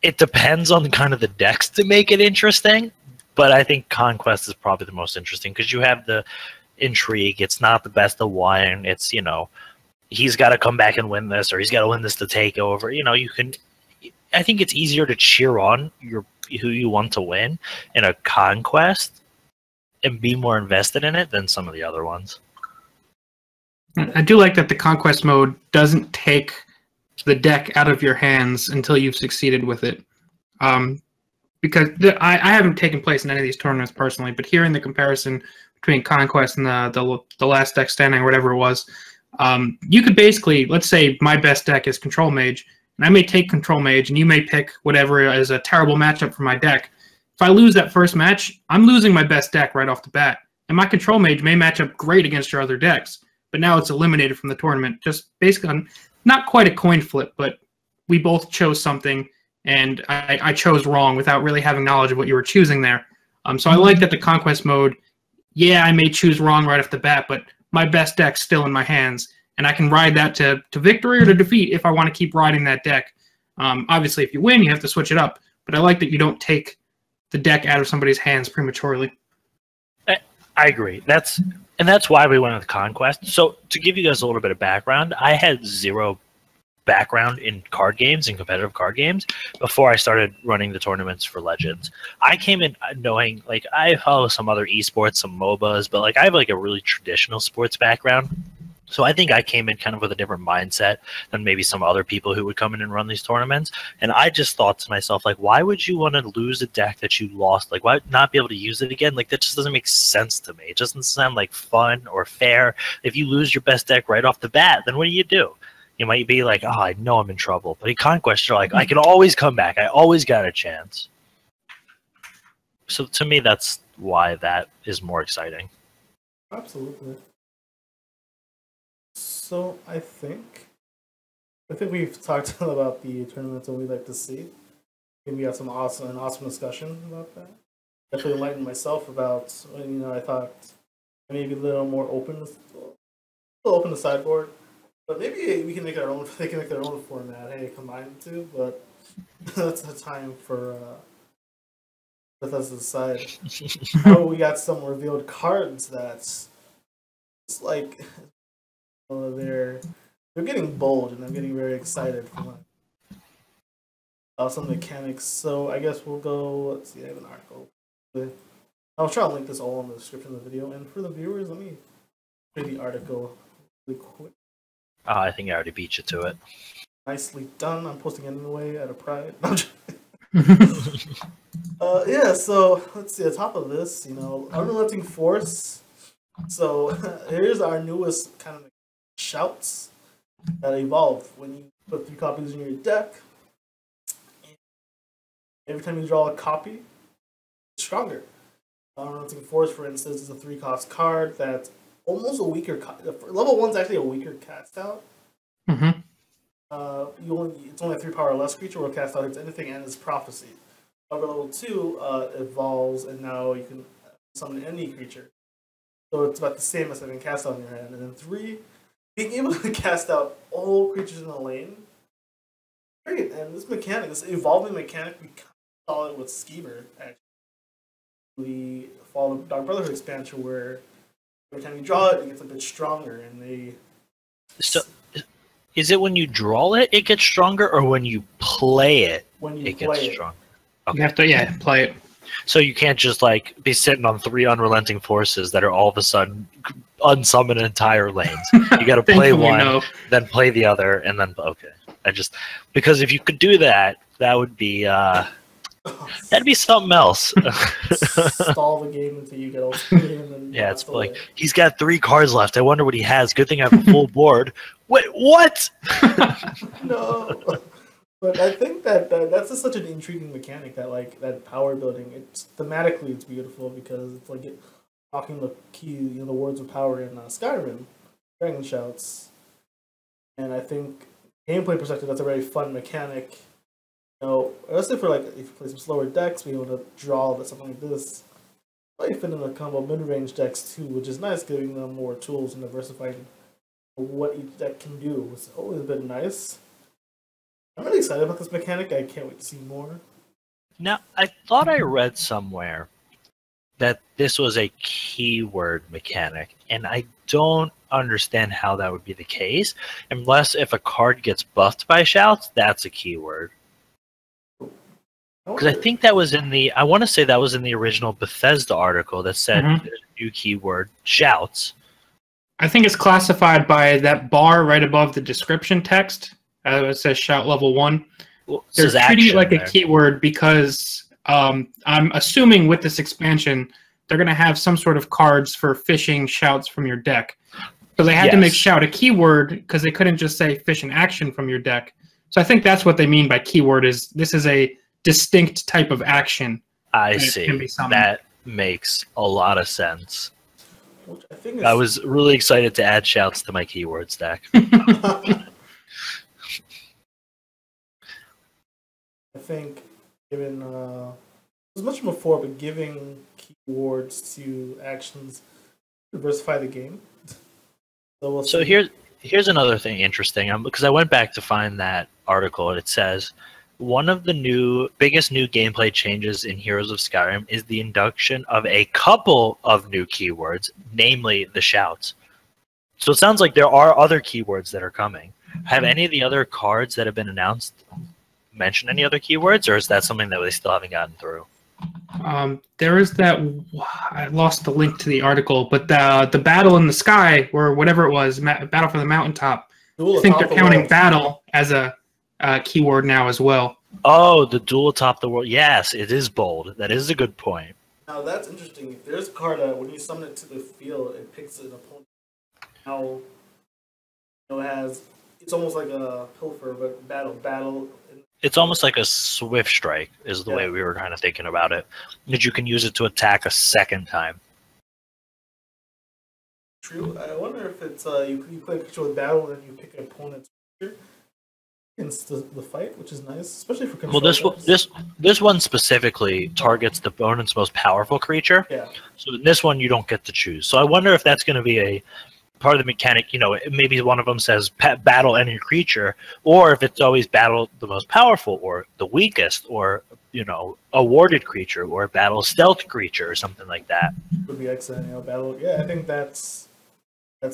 S3: it depends on kind of the decks to make it interesting, but I think Conquest is probably the most interesting because you have the intrigue. It's not the best of one. It's, he's got to come back and win this, or he's got to win this to take over. You can. I think it's easier to cheer on who you want to win in a Conquest and be more invested in it than some of the other ones.
S2: I do like that the Conquest mode doesn't take the deck out of your hands until you've succeeded with it. Because I haven't taken place in any of these tournaments personally, but hearing the comparison between Conquest and the last deck standing or whatever it was, you could basically, let's say my best deck is Control Mage, and I may take Control Mage, and you may pick whatever is a terrible matchup for my deck. If I lose that first match, I'm losing my best deck right off the bat, and my Control Mage may match up great against your other decks, but now it's eliminated from the tournament. Just basically, not quite a coin flip, but we both chose something, and I chose wrong without really having knowledge of what you were choosing there. So I like that the Conquest mode, yeah, I may choose wrong right off the bat, but my best deck's still in my hands, and I can ride that to victory or to defeat if I want to keep riding that deck. Obviously, if you win, you have to switch it up, but I like that you don't take the deck out of somebody's hands prematurely.
S3: I agree. That's why we went with Conquest. So to give you guys a little bit of background, I had zero background in card games and competitive card games before I started running the tournaments for Legends. I came in knowing, like, I follow some other esports, some MOBAs, but like I have like a really traditional sports background. So I think I came in kind of with a different mindset than maybe some other people who would come in and run these tournaments. And I just thought to myself, like, why would you want to lose a deck that you lost? Like, why not be able to use it again? Like, that just doesn't make sense to me. It doesn't sound like fun or fair. If you lose your best deck right off the bat, then what do? You might be like, oh, I know I'm in trouble. But in Conquest, you're like, I can always come back. I always got a chance. So to me, that's why that is more exciting.
S1: Absolutely. So I think we've talked about the tournaments that we'd like to see. And we had an awesome discussion about that. Definitely enlightened myself about, I thought maybe a little more open, to sideboard. But maybe we can make our own. They can make their own format. Hey, combine the two, but that's the time for us to decide. Oh, we got some revealed cards that's it's like they're getting bold, and I'm getting very excited for some mechanics. So I guess we'll go. Let's see. I have an article. I'll try to link this all in the description of the video, and for the viewers, let me read the article really quick.
S3: I think I already beat you to it.
S1: Nicely done. I'm posting it anyway out of pride. Yeah, so let's see. The top of this, Unrelenting Force. So here's our newest kind of shouts that evolve when you put 3 copies in your deck. Every time you draw a copy, it's stronger. Unrelenting Force, for instance, is a 3-cost card that's almost a weaker. Level 1's actually a weaker cast out.
S2: Mm-hmm.
S1: It's only a 3 power or less creature will cast out hits anything and its prophecy. However, level 2 evolves, and now you can summon any creature. So it's about the same as having cast out in your hand. And then 3, being able to cast out all creatures in the lane. Great, and this evolving mechanic, we saw it with Skeever. Actually, we follow the Dark Brotherhood expansion where every time you draw it, it gets a bit stronger, and they.
S3: So, is it when you draw it, it gets stronger, or when you play it, it gets stronger? Okay.
S2: You have to, play it.
S3: So you can't just like be sitting on 3 Unrelenting Forces that are all of a sudden unsummon entire lanes. You got to play one, then play the other, and then okay. Because if you could do that, that would be That'd be something else.
S1: Stall the game until you get all three, and then
S3: Yeah, it's like he's got 3 cards left. I wonder what he has. Good thing I have a full board. Wait, what?
S1: No. But I think that's just such an intriguing mechanic that that power building. It's thematically it's beautiful because it's like talking the key, the words of power in Skyrim, Dragon Shouts, and I think gameplay perspective that's a very fun mechanic. Especially for if you play some slower decks, being able to draw something like this. Probably fit in a combo mid-range decks too, which is nice, giving them more tools and diversifying what each deck can do. It's always been nice. I'm really excited about this mechanic. I can't wait to see more.
S3: Now, I thought I read somewhere that this was a keyword mechanic, and I don't understand how that would be the case, unless if a card gets buffed by shouts, that's a keyword. Because I think that was I want to say that was in the original Bethesda article that said there's a new keyword, shouts.
S2: I think it's classified by that bar right above the description text. It says shout level 1.
S3: Well,
S2: they're treating it like a keyword because I'm assuming with this expansion, they're going to have some sort of cards for fishing shouts from your deck. So they had to make shout a keyword because they couldn't just say fish an action from your deck. So I think that's what they mean by keyword is this is a distinct type of action.
S3: I see. That makes a lot of sense. I was really excited to add shouts to my keywords deck.
S1: I think given it was much before, but giving keywords to actions diversify the game.
S3: So here's another thing interesting, because I went back to find that article, and it says one of the biggest new gameplay changes in Heroes of Skyrim is the induction of a couple of new keywords, namely the shouts. So it sounds like there are other keywords that are coming. Have any of the other cards that have been announced mentioned any other keywords, or is that something that they still haven't gotten through?
S2: There is that. I lost the link to the article, but the battle in the sky, or whatever it was, battle for the mountaintop. I think they're counting battle as a keyword now as well.
S3: Oh, the duel atop the world. Yes, it is bold. That is a good point.
S1: Now that's interesting. If there's a card when you summon it to the field, it picks an opponent. Now, it's almost like a pilfer, but battle.
S3: It's almost like a swift strike is the way we were kind of thinking about it. That you can use it to attack a second time.
S1: True. I wonder if it's you play a picture with battle and you pick an opponent's picture against the fight, which is nice, especially for control.
S3: Well, this one specifically targets the opponent's most powerful creature.
S1: Yeah. So
S3: in this one, you don't get to choose. So I wonder if that's going to be a part of the mechanic. Maybe one of them says battle any creature, or if it's always battle the most powerful or the weakest, or a warded creature, or battle stealth creature, or something like that.
S1: Would be excellent, battle. Yeah, I think that's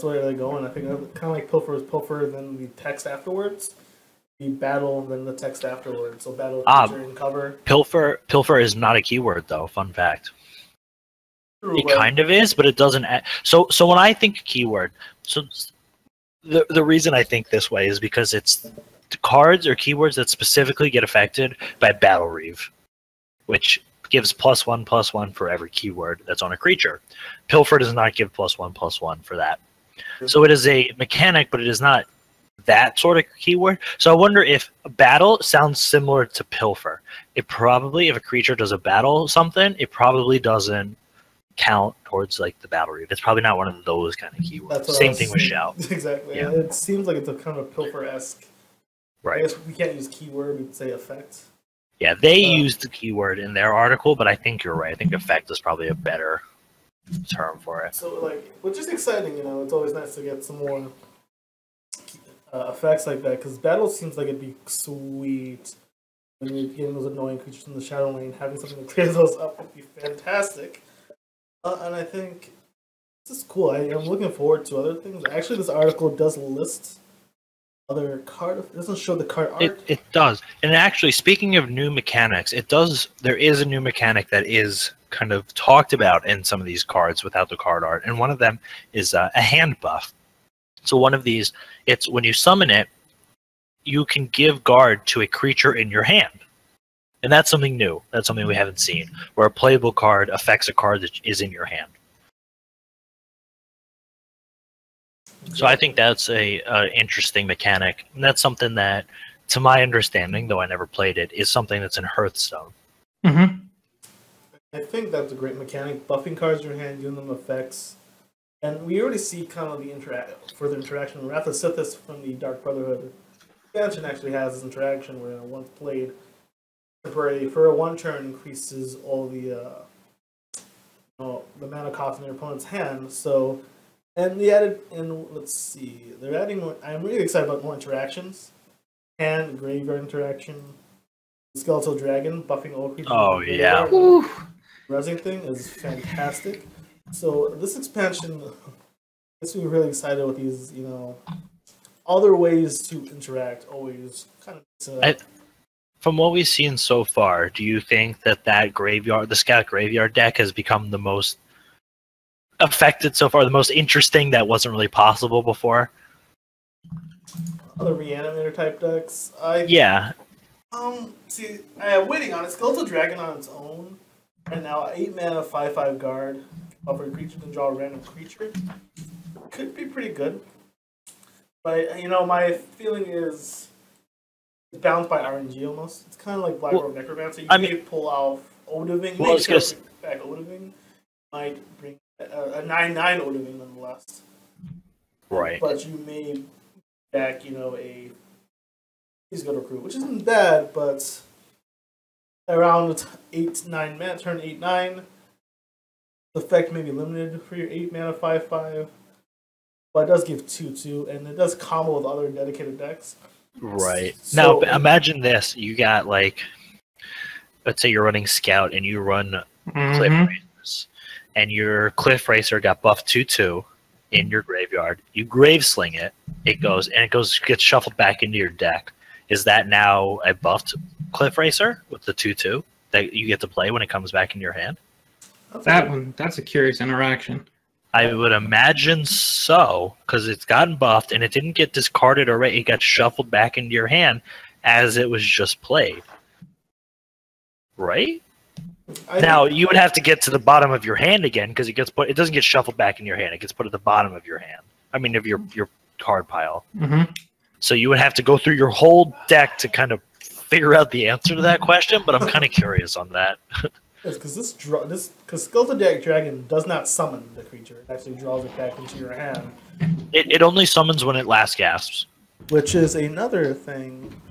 S1: where they're going. I think kind of like pilfer is pilfer, then the text afterwards. The battle, then the text afterwards. So battle, creature, and cover.
S3: Pilfer is not a keyword, though. Fun fact.
S1: True,
S3: it kind of is, but it doesn't. So when I think keyword, so the reason I think this way is because it's cards or keywords that specifically get affected by Battle Reeve, which gives +1/+1 for every keyword that's on a creature. Pilfer does not give +1/+1 for that. So it is a mechanic, but it is not that sort of keyword. So I wonder if battle sounds similar to pilfer. It probably, if a creature does a battle something, it probably doesn't count towards like the battle reef. It's probably not one of those kind of keywords. Same thing with shout.
S1: Exactly.
S3: Yeah.
S1: It seems like it's a kind of pilfer-esque.
S3: Right.
S1: I guess we can't use keyword, we'd say effect.
S3: Yeah, they used the keyword in their article, but I think you're right. I think effect is probably a better term for it.
S1: So, which is exciting, it's always nice to get some more effects like that, because battle seems like it'd be sweet when you're getting those annoying creatures in the shadow lane. Having something that clears those up would be fantastic. And I think this is cool. I'm looking forward to other things. Actually, this article does list other card. It doesn't show the card art.
S3: It does. And actually, speaking of new mechanics, there is a new mechanic that is kind of talked about in some of these cards without the card art. And one of them is a hand buff. So one of these, it's when you summon it, you can give guard to a creature in your hand. And that's something new. That's something we haven't seen, where a playable card affects a card that is in your hand. So I think that's a interesting mechanic, and that's something that, to my understanding, though I never played it, is something that's in Hearthstone.
S2: Mm-hmm.
S1: I think that's a great mechanic. Buffing cards in your hand, giving them effects. And we already see kind of the further interaction. Wrath of Sithis from the Dark Brotherhood expansion actually has this interaction where once played, temporarily for a 1 turn increases all the mana cost in their opponent's hand. So, and they added, and let's see, they're adding more. I'm really excited about more interactions. Hand graveyard interaction, Skeletal Dragon buffing all creatures.
S3: Oh yeah,
S1: Rezzing thing is fantastic. So this expansion gets me really excited with these, other ways to interact. Always kind of.
S3: From what we've seen so far, do you think that the Scout Graveyard deck has become the most affected so far, the most interesting that wasn't really possible before?
S1: Other Reanimator type decks?
S3: Yeah.
S1: See, I am waiting on it. Skeletal Dragon on its own, and now 8 mana 5/5 guard. Buffer a creature can draw a random creature. Could be pretty good. But, my feeling is it's bound by RNG almost. It's kind of like Black Robe Necromancer. You may pull out Odoving. Back Odoving. Might bring a 9/9 Odoving nonetheless.
S3: Right.
S1: But you may back, a He's Good Recruit, which isn't bad, but around 8/9 mana, turn 8/9. The effect may be limited for your 8 mana 5/5, but it does give 2/2, and it does combo with other dedicated decks.
S3: Right. So, now, imagine this. You got, let's say you're running Scout, and you run Cliff Racers, and your Cliff Racer got buffed 2/2 in your graveyard. You Grave Sling it. It gets shuffled back into your deck. Is that now a buffed Cliff Racer with the 2/2 that you get to play when it comes back in your hand?
S2: That's a curious interaction.
S3: I would imagine so, because it's gotten buffed and it didn't get discarded or it got shuffled back into your hand as it was just played. Right? Now you would have to get to the bottom of your hand again, because it doesn't get shuffled back in your hand. It gets put at the bottom of your hand. I mean, of your card pile.
S2: Mm-hmm.
S3: So you would have to go through your whole deck to kind of figure out the answer to that question, but I'm kind of curious on that.
S1: Because because Skeletal Dragon does not summon the creature; it actually draws it back into your hand.
S3: It only summons when it last gasps,
S1: which is another thing.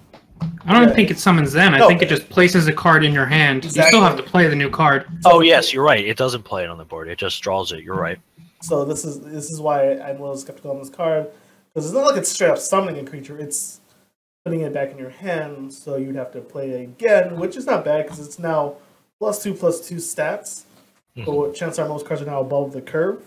S2: I don't think it summons then. I think it just places a card in your hand. Exactly. You still have to play the new card.
S3: Oh yes, you're right. It doesn't play it on the board. It just draws it. You're right.
S1: So this is why I'm a little skeptical on this card, because it's not like it's straight up summoning a creature. It's putting it back in your hand, so you'd have to play it again, which is not bad because it's now +2/+2 stats. So chances are most cards are now above the curve.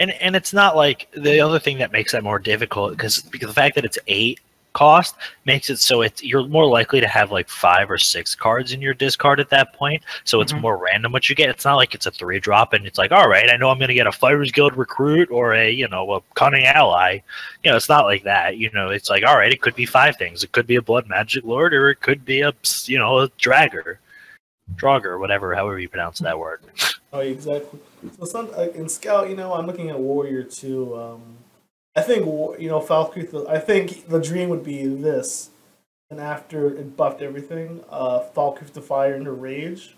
S3: And it's not like the other thing that makes that more difficult, because the fact that it's 8 cost makes it so you're more likely to have 5 or 6 cards in your discard at that point. So it's more random what you get. It's not like it's a 3-drop and it's like, all right, I know I'm going to get a Fighters Guild recruit or a Cunning Ally. It's not like that. It's like, all right, it could be 5 things. It could be a Blood Magic Lord, or it could be a Dragger, however you pronounce that word. Oh,
S1: exactly. So in Scout, I'm looking at Warrior too. I think Falkreath. I think the dream would be this, and after it buffed everything, Falkreath the Fire into Rage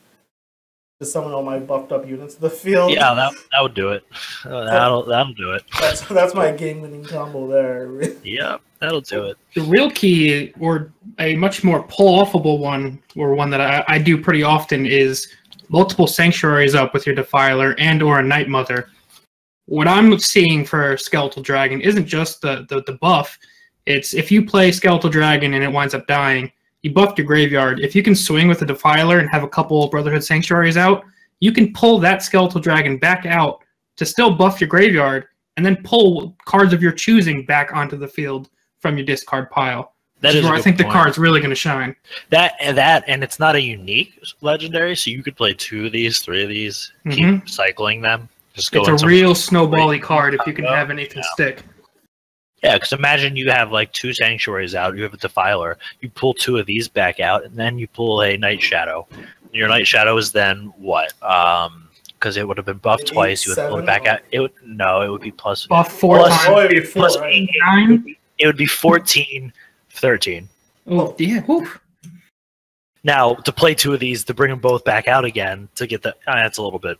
S1: to summon all my buffed up units to the field.
S3: Yeah, that would do it. That'll do it.
S1: That's my game-winning combo there.
S3: Yeah, that'll do it.
S2: The real key, or a much more pull-offable one, or one that I do pretty often, is multiple Sanctuaries up with your Defiler and/or a Night Mother. What I'm seeing for Skeletal Dragon isn't just the buff. It's if you play Skeletal Dragon and it winds up dying, you buffed your graveyard. If you can swing with a Defiler and have a couple Brotherhood Sanctuaries out, you can pull that Skeletal Dragon back out to still buff your graveyard, and then pull cards of your choosing back onto the field from your discard pile. That is where I think the card's really going to shine.
S3: And it's not a unique legendary, so you could play 2 of these, 3 of these, keep cycling them.
S2: It's a real snowbally card if you can have anything stick.
S3: Yeah, because imagine you have like 2 sanctuaries out, you have a Defiler, you pull 2 of these back out, and then you pull a Night Shadow. Your Night Shadow is then what? Because it would have been buffed twice, you would pull it back out. It would be plus
S2: Buff 4
S3: plus,
S2: times.
S1: it'd be 4,
S3: plus
S1: right?
S2: 9.
S3: It would be 14, 13.
S2: Oh, yeah. Woof.
S3: Now, to play 2 of these, to bring them both back out again, to get the... that's a little bit...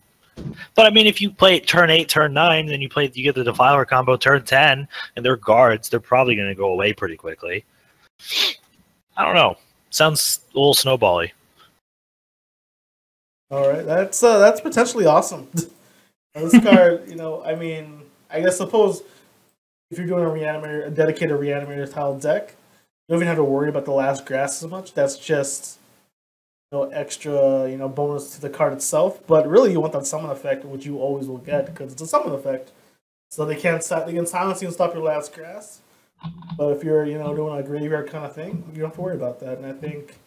S3: But, I mean, if you play turn 8, turn 9, then you get the Defiler combo turn 10, and they're guards, they're probably going to go away pretty quickly. I don't know. Sounds a little snowbally.
S1: All right, that's potentially awesome. This card, I mean, I guess suppose if you're doing a dedicated reanimator style deck, you don't even have to worry about the last grass as much. That's just extra bonus to the card itself. But really, you want that summon effect, which you always will get because it's a summon effect. So they can silence you and stop your last grass. But if you're doing a graveyard kind of thing, you don't have to worry about that. And I think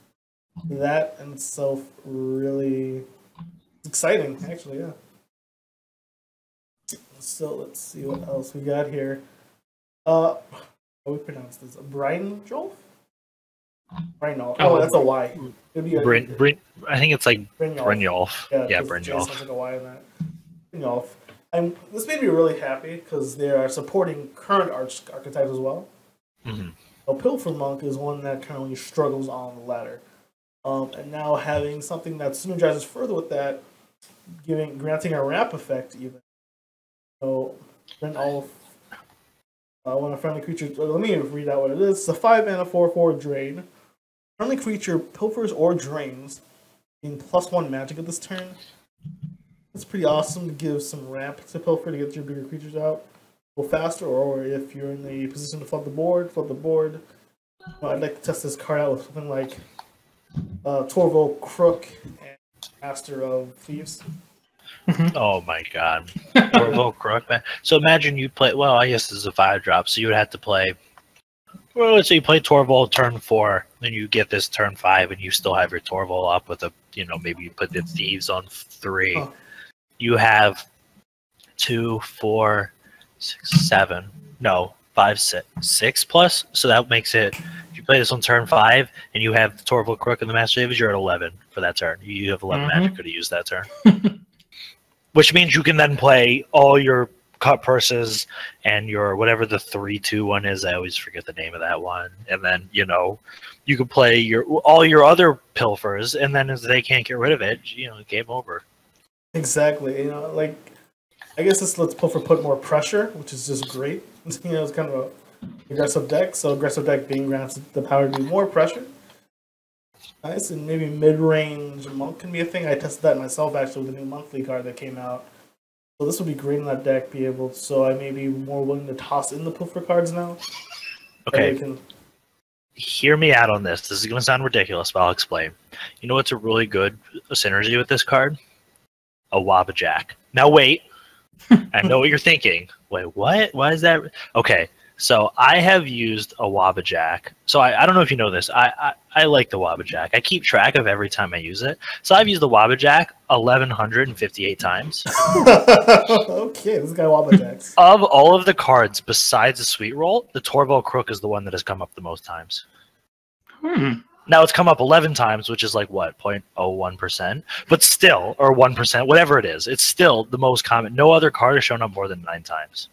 S1: that in itself really exciting, actually. Yeah. So let's see what else we got here. How do we pronounce this? Brian Jolf? Brynolf. Oh, that's a Y.
S3: I think it's like Brynolf. Yeah,
S1: Brynolf.
S3: Brynolf.
S1: Like a Y in that. Brynolf. This made me really happy because they are supporting current archetypes as well. Mm-hmm. Pilfer Monk is one that currently struggles on the ladder. And now having something that synergizes further with that, granting a ramp effect even. So, Brynolf. When a friendly creature... let me read out what it is. It's a 5-mana 4/4 drain. Friendly creature pilfers or drains, gain +1 magic at this turn. It's pretty awesome to give some ramp to pilfer to get your bigger creatures out. Go faster, or if you're in the position to flood the board. I'd like to test this card out with something like Torval Crook and Master of Thieves.
S3: Oh my god. Torval Crook, man. So imagine you play... Well, I guess this is a 5-drop, so you would have to play... Well, let's say you play Torval turn 4, then you get this turn 5, and you still have your Torval up with a... maybe you put the Thieves on 3. Huh. You have 2, 4, 6, 7... No, 5, 6 plus, so that makes it... If you play this on turn 5, and you have the Torval Crook and the Master Davis, you're at 11 for that turn. You have 11 magic to use that turn. Which means you can then play all your cut purses and your whatever the 3/2 one is. I always forget the name of that one. And then you can play all your other pilfers, and then if they can't get rid of it, game over.
S1: Exactly. I guess this lets pilfer put more pressure, which is just great. It's kind of a aggressive deck. So aggressive deck being granted the power to do more pressure. Nice, and maybe mid-range monk can be a thing. I tested that myself actually with the new monthly card that came out. So this would be great in that deck. So I may be more willing to toss in the pilfer cards now.
S3: Okay. Hear me out on this. This is going to sound ridiculous, but I'll explain. You know what's a really good synergy with this card? A Wabbajack. Now wait. I know what you're thinking. Wait, what? Why is that? Okay. So I have used a Wabbajack. So I don't know if you know this. I like the Wabbajack. I keep track of every time I use it. So I've used the Wabbajack 1,158 times.
S1: Okay, this guy Wabbajacks.
S3: Of all of the cards besides the Sweet Roll, the Torval Crook is the one that has come up the most times. Now it's come up 11 times, which is like what, 0.01%? But still, or 1%, whatever it is. It's still the most common. No other card has shown up more than 9 times.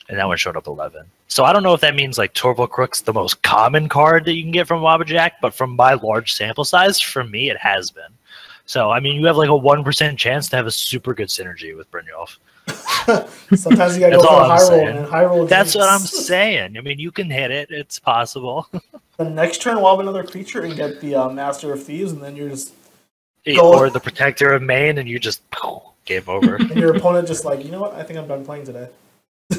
S3: And that one showed up 11. So I don't know if that means like Torval Crook's the most common card that you can get from Wabbajack, but from my large sample size, for me, it has been. So, I mean, you have like a 1% chance to have a super good synergy with Brynolf.
S1: Sometimes you gotta go for a high roll, and high roll.
S3: That's what I'm saying. I mean, you can hit it. It's possible.
S1: The next turn, we'll have another creature and get the Master of Thieves, and then you're just...
S3: Or the Protector of Maine, and you just... Game over.
S1: And your opponent just like, you know what? I think I'm done playing today.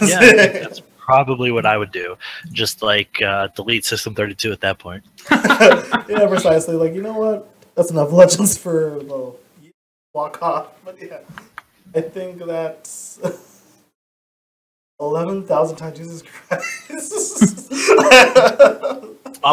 S3: Yeah, I think that's probably what I would do. Just like delete System 32 at that point.
S1: Yeah, precisely. Like, you know what? That's enough Legends for the walk off. But yeah, I think that's 11,000 times. Jesus Christ.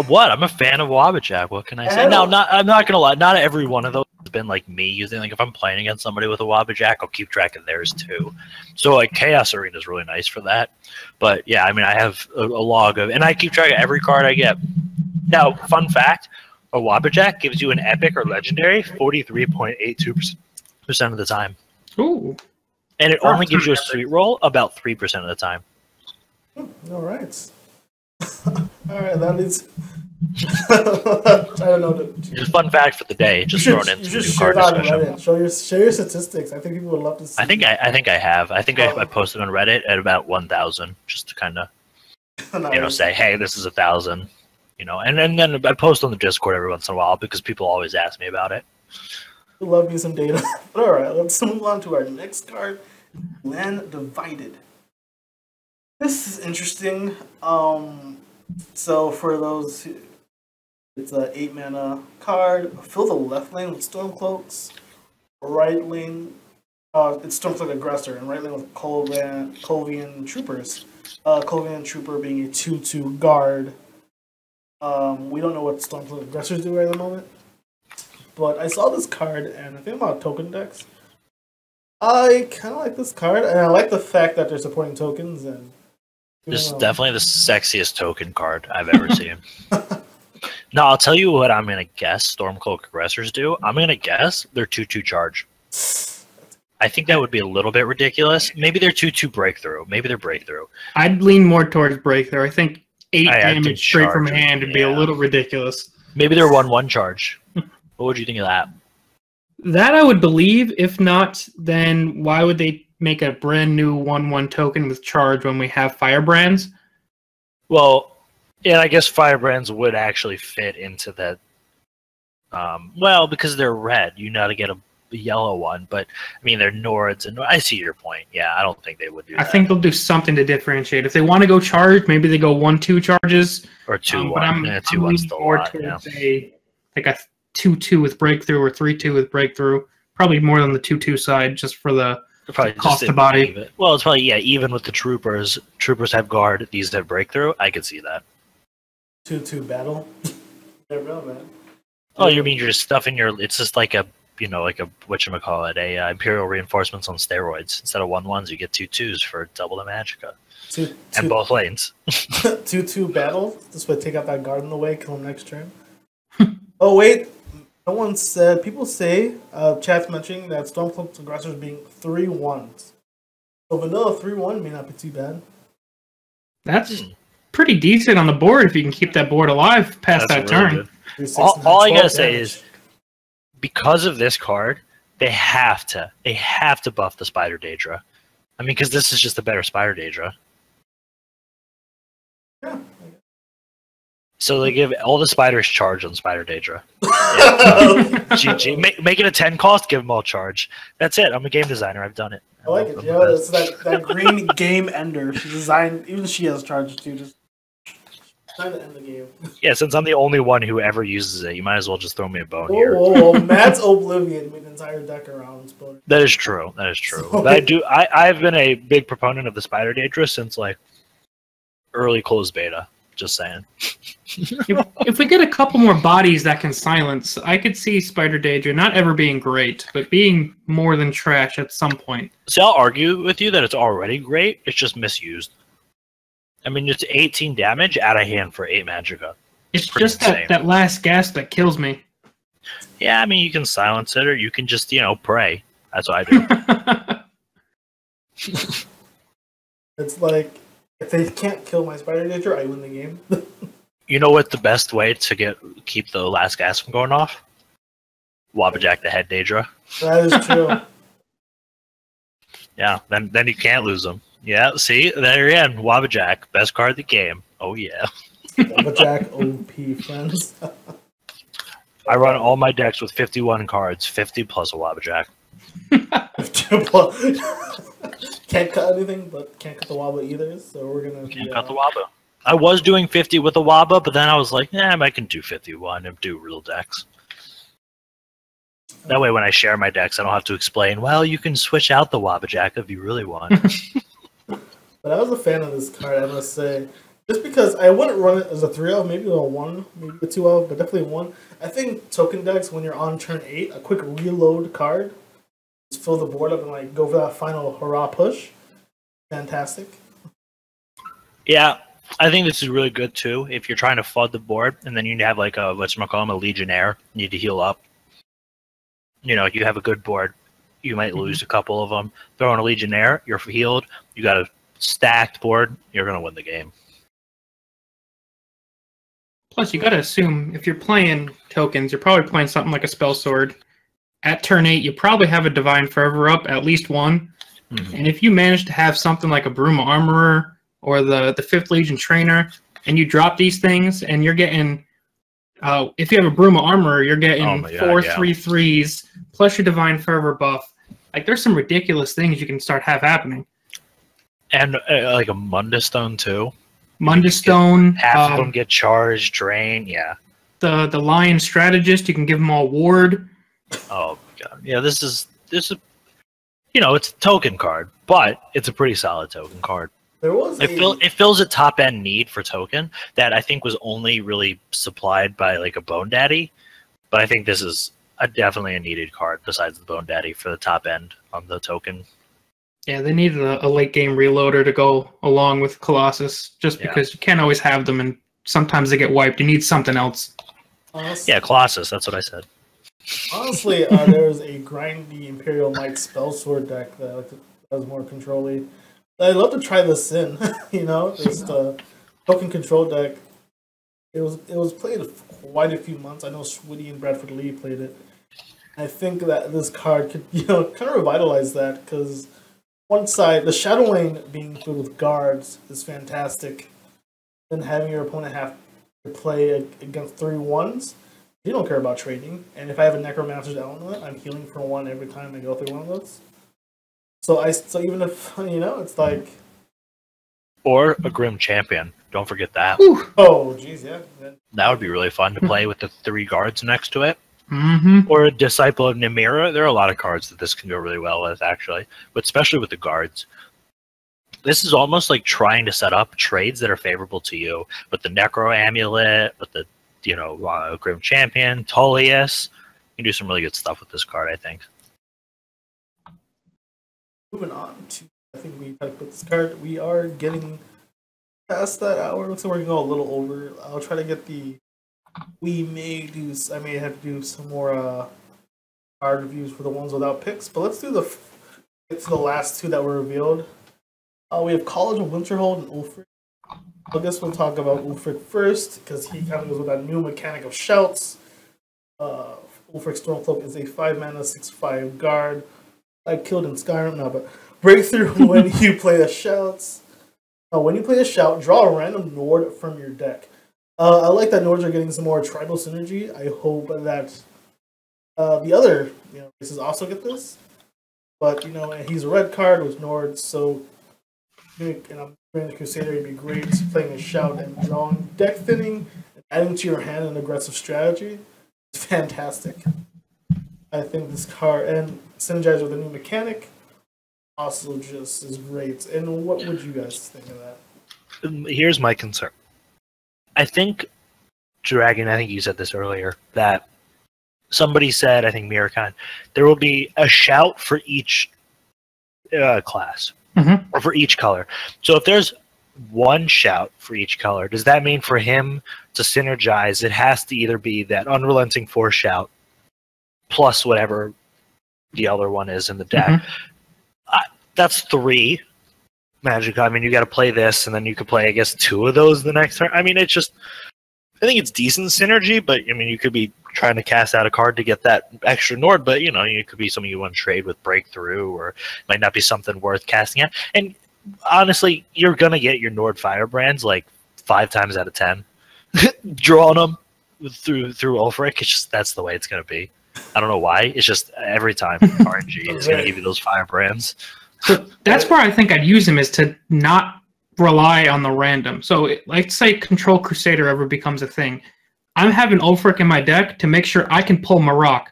S3: What? I'm a fan of Wabbajack. What can I say? No, I'm not gonna lie. Not every one of those is been like me using, like if I'm playing against somebody with a Wabbajack, I'll keep track of theirs too. So like Chaos Arena is really nice for that. But yeah, I mean, I have a log of, and I keep track of every card I get. Now, fun fact, a Wabbajack gives you an epic or legendary 43.82% of the time.
S2: Ooh.
S3: And it only gives you a sweet roll about 3% of the time.
S1: All right. All right, that is. I don't know.
S3: Just fun fact for the day. Just thrown into the new card discussion.
S1: Show your statistics. I think people would love to see.
S3: I think I have. I think I posted on Reddit at about 1,000, just to kind of say, hey, this is 1,000. And then I post on the Discord every once in a while because people always ask me about it.
S1: I love me some data. But all right, let's move on to our next card, Land Divided. This is interesting. So for those, it's an 8-mana card. Fill the left lane with Stormcloaks. Right lane, it's Stormcloak Aggressor, and right lane with Colvian Troopers. Colvian Trooper being a 2/2 guard. We don't know what Stormcloak Aggressors do right at the moment. But I saw this card, and I think about token decks. I kind of like this card, and I like the fact that they're supporting tokens. And
S3: this is definitely the sexiest token card I've ever seen. Now, I'll tell you what I'm going to guess Stormcloak Aggressors do. I'm going to guess they're 2/2 charge. I think that would be a little bit ridiculous. Maybe they're 2/2 breakthrough. Maybe they're breakthrough.
S2: I'd lean more towards breakthrough. I think 8 damage straight from hand would be a little ridiculous.
S3: Maybe they're 1/1 charge. What would you think of that?
S2: That I would believe. If not, then why would they make a brand new 1/1 token with charge when we have Firebrands?
S3: Well, yeah, I guess Firebrands would actually fit into that. Well, because they're red, you know, to get a yellow one. But I mean, they're Nords, and I see your point. Yeah, I don't think they would do that.
S2: I think they'll do something to differentiate. If they want to go charge, maybe they go 1/2 charges
S3: or 2/1.
S2: But I'm
S3: 2/1's still a lot. Yeah.
S2: Like a 2/2 with breakthrough or 3/2 with breakthrough. Probably more than the 2/2 side, just for the cost of body.
S3: Well, it's probably even with the troopers. Troopers have guard. These have breakthrough. I could see that.
S1: 2/2 battle. They're real, man.
S3: Oh, you mean you're just stuffing your? It's just like a whatchamacallit, a Imperial Reinforcements on steroids. Instead of 1/1s, you get 2/2s for double the magicka. And both lanes.
S1: 2/2 battle. This would take out that guard in the way, kill him next turn. Oh wait, no one said. People say, chat's mentioning that Stormcloak Aggressors being 3/1s. So vanilla 3/1 may not be too bad.
S2: That's pretty decent on the board if you can keep that board alive past that turn.
S3: All I gotta say is, because of this card, they have to buff the Spider Daedra. I mean, because this is just a better Spider Daedra.
S1: Yeah.
S3: So they give all the spiders charge on Spider Daedra. Yeah. GG. Make it a 10 cost, give them all charge. That's it. I'm a game designer. I've done it.
S1: I like it. Yeah, it's that green game ender. She designed, even she has charge too. Just trying to end the game. Yeah,
S3: since I'm the only one who ever uses it, you might as well just throw me a bone here.
S1: Whoa, Matt's Oblivion made an entire deck around Spider.
S3: That is true. That is true. But I've been a big proponent of the Spider Daedra since like early closed beta. Just saying.
S2: If we get a couple more bodies that can silence, I could see Spider Daedra not ever being great, but being more than trash at some point.
S3: So I'll argue with you that it's already great. It's just misused. I mean, it's 18 damage out of hand for 8 magicka.
S2: It's just that last gasp that kills me.
S3: Yeah, I mean, you can silence it, or you can just, pray. That's what I do.
S1: It's like, if they can't kill my Spider Daedra, I win the game.
S3: You know what the best way to keep the last gas from going off? Wabbajack the head Daedra.
S1: That is true.
S3: Yeah, then you can't lose them. Yeah, see? There you go. Wabbajack, best card of the game. Oh, yeah.
S1: Wabbajack OP, friends.
S3: I run all my decks with 51 cards, 50 plus a Wabbajack.
S1: Can't cut anything, but can't cut the Wabba either, so we're gonna...
S3: Can't cut the Wabba. I was doing 50 with the Wabba, but then I was like, I can do 51 and do real decks. That way when I share my decks, I don't have to explain, well, you can switch out the Wabbajack if you really want.
S1: But I was a fan of this card, I must say. Just because I wouldn't run it as a 3L, maybe a 1, maybe a 2L, but definitely 1. I think token decks, when you're on turn 8, a quick reload card, just fill the board up and like go for that final hurrah push. Fantastic.
S3: Yeah, I think this is really good too. If you're trying to flood the board and then you have like a, whatchamacallit, a Legionnaire, need to heal up. You know, you have a good board. You might lose a couple of them. Throw in a Legionnaire, you're healed. You got a stacked board, you're going to win the game.
S2: Plus, you got to assume if you're playing tokens, you're probably playing something like a Spell Sword. At turn 8, you probably have a Divine Forever up, at least one. And if you manage to have something like a Bruma Armorer or the 5th Legion Trainer, and you drop these things, and you're getting, if you have a Bruma Armorer, you're getting 3/3s, plus your Divine Forever buff. Like, there's some ridiculous things you can start have happening.
S3: And like a Mundus Stone too.
S2: Mundus Stone.
S3: Half of them get charged, drain, yeah.
S2: The Lion Strategist, you can give them all ward.
S3: Oh my god. Yeah, this is you know, it's a token card, but it's a pretty solid token card. It fills a top end need for token that I think was only really supplied by like a Bone Daddy, but I think this is definitely a needed card besides the Bone Daddy for the top end on the token.
S2: Yeah, they needed a late game reloader to go along with Colossus, just because you can't always have them, and sometimes they get wiped. You need something else.
S3: Yeah, Colossus. That's what I said.
S1: Honestly, there's a grindy Imperial Knight Spellsword deck that has more control-y. I'd love to try this in. You know, this token control deck. It was played quite a few months. I know Switty and Bradford Lee played it. I think that this card could, you know, kind of revitalize that, because one side, the Shadow Lane being filled with guards is fantastic. Then having your opponent have to play against 3/1s, you don't care about trading. And if I have a Necromancer's Element, I'm healing for 1 every time I go through one of those. So even if, you know, it's like...
S3: Or a Grim Champion. Don't forget that.
S2: Whew.
S1: Oh, jeez, yeah.
S3: That would be really fun to play with the 3 guards next to it.
S2: Mm-hmm.
S3: Or a Disciple of Nimira. There are a lot of cards that this can go really well with, actually. But especially with the guards. This is almost like trying to set up trades that are favorable to you. With the Necro Amulet, with the, you know, Grim Champion, Tullius. You can do some really good stuff with this card, I think.
S1: Moving on to, I think we gotta put this card. We are getting past that hour. Looks like we're gonna go a little over. I'll try to get the... I may have to do some more card reviews for the ones without picks, but let's do get to the last 2 that were revealed. We have College of Winterhold and Ulfric. I guess we'll talk about Ulfric first, because he kind of goes with that new mechanic of shouts. Ulfric Stormcloak is a 5-mana, 6/5 guard. I killed in Skyrim now, but breakthrough when you play a shouts. When you play a shout, draw a random Nord from your deck. I like that Nords are getting some more tribal synergy. I hope that the other races also get this. But, you know, he's a red card with Nords, so Grand Crusader would be great playing a shout and drawing. Deck thinning and adding to your hand an aggressive strategy is fantastic. I think this card, and synergize with a new mechanic, also just is great. And what would you guys think of that?
S3: Here's my concern. I think, Dragon, I think you said this earlier, that somebody said, I think Miracon, there will be a shout for each class, or for each color. So if there's one shout for each color, does that mean for him to synergize, it has to either be that Unrelenting Force shout, plus whatever the other one is in the deck. That's 3 Magic. I mean, you got to play this, and then you could play, I guess, 2 of those the next turn. I mean, it's just, I think it's decent synergy, but I mean, you could be trying to cast out a card to get that extra Nord, but you know, it could be something you want to trade with Breakthrough, or it might not be something worth casting out. And honestly, you're gonna get your Nord Firebrands like 5 times out of 10, drawing them through Ulfric. It's just, that's the way it's gonna be. I don't know why. It's just every time RNG is gonna give you those Firebrands.
S2: So that's where I think I'd use him, is to not rely on the random. So let's say Control Crusader ever becomes a thing. I'm having Ulfric in my deck to make sure I can pull Marok,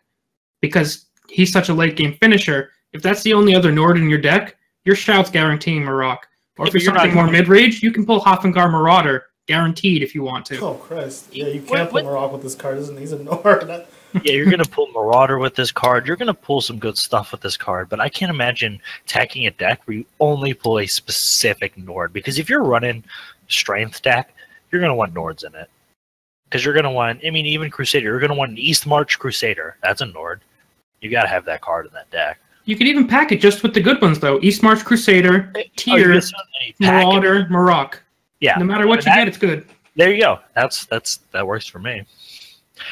S2: because he's such a late game finisher. If that's the only other Nord in your deck, your shout's guaranteeing Marok. Or if you're something more mid-range, you can pull Hafengar Marauder, guaranteed if you want to.
S1: Oh, Christ. Yeah, you can't pull Marauder with this card, isn't he? He's a Nord.
S3: Yeah, you're going to pull Marauder with this card. You're going to pull some good stuff with this card, but I can't imagine attacking a deck where you only pull a specific Nord. Because if you're running Strength deck, you're going to want Nords in it. Because you're going to want, I mean, even Crusader, you're going to want an East March Crusader. That's a Nord. You got to have that card in that deck.
S2: You could even pack it just with the good ones, though. East March Crusader, Tier, Marauder, Maroc.
S3: Yeah.
S2: No matter what you get, it's good.
S3: There you go. That works for me.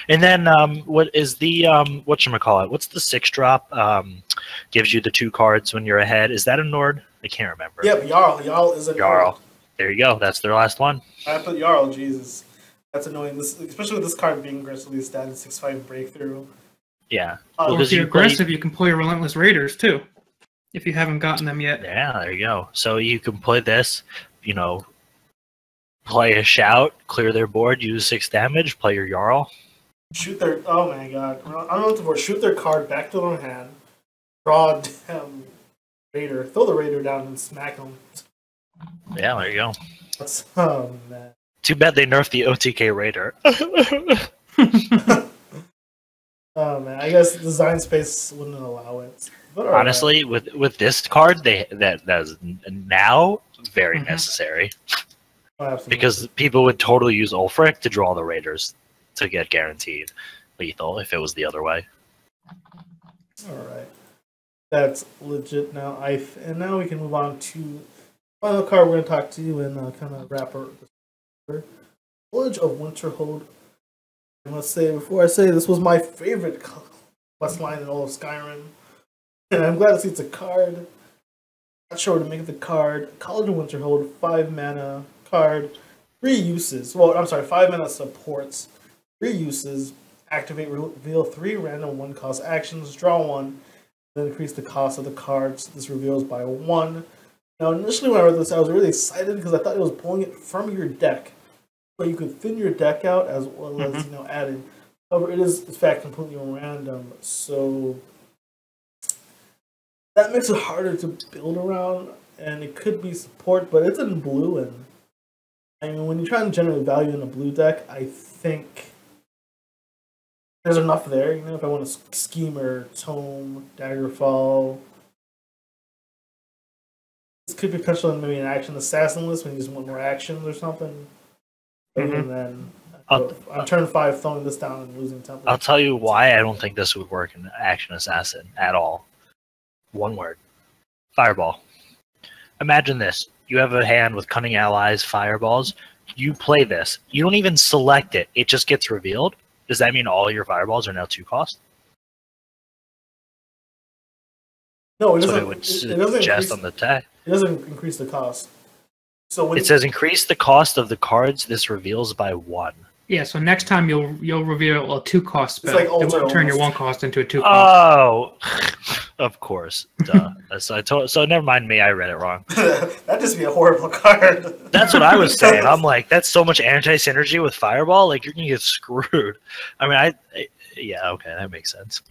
S3: And then what is the whatchamacallit? What's the 6-drop? Gives you the 2 cards when you're ahead. Is that a Nord? I can't remember.
S1: Yep, Jarl. Jarl is a
S3: Jarl. Nord. There you go. That's their last one.
S1: I put Jarl, Jesus. That's annoying. This, especially with this card being aggressively stated 6/5 breakthrough.
S3: Yeah.
S2: Or if you're aggressive, you can play your Relentless Raiders too, if you haven't gotten them yet.
S3: Yeah, there you go. So you can play this, you know, play a Shout, clear their board, use 6 damage, play your Jarl.
S1: Shoot their, oh my god. I don't know what to for. Shoot their card back to their hand, draw a damn Raider, throw the Raider down and smack them.
S3: Yeah, there you go.
S1: That's, oh man.
S3: Too bad they nerfed the OTK Raider.
S1: Oh man, I guess design space wouldn't allow it. But
S3: honestly, with this card, that is now very necessary.
S1: Oh,
S3: because people would totally use Ulfric to draw the Raiders to get guaranteed lethal if it was the other way.
S1: All right, that's legit now. And now we can move on to the final card we're going to talk to you and kind of wrap up. Village of Winterhold. I must say, before I say this was my favorite quest line in all of Skyrim, and I'm glad to see it's a card. Not sure to make the card. College of Winterhold, 5 mana card, 3 uses. Well, I'm sorry, 5 mana supports, 3 uses. Activate, reveal 3 random 1-cost actions, draw 1, then increase the cost of the cards. This reveals by 1. Now, initially when I read this, I was really excited because I thought it was pulling it from your deck. But you could thin your deck out as well as, you know, adding. However, it is, in fact, completely random. So that makes it harder to build around, and it could be support, but it's in blue. And I mean, when you're trying to generate value in a blue deck, I think there's enough there. You know, if I want a Schemer, Tome, Daggerfall. This could be potentially maybe an action assassin list when you just want more actions or something. And then on turn 5, throwing this down and losing tempo.
S3: I'll tell you why I don't think this would work in Action Assassin at all. One word. Fireball. Imagine this. You have a hand with Cunning Allies, Fireballs. You play this. You don't even select it. It just gets revealed. Does that mean all your Fireballs are now 2 cost?
S1: No, it
S3: That's
S1: doesn't.
S3: what it would suggest on the tag.
S1: It doesn't increase the cost. So when
S3: it says increase the cost of the cards this reveals by 1.
S2: Yeah, so next time you'll reveal a 2-cost spell.
S1: It's like
S2: it won't turn your 1 cost into a 2-cost.
S3: Oh, of course. Duh. So never mind me. I read it wrong.
S1: That'd just be a horrible card.
S3: That's what I was saying. I'm like, that's so much anti-synergy with Fireball. Like, you're gonna get screwed. I mean, yeah, okay, that makes sense.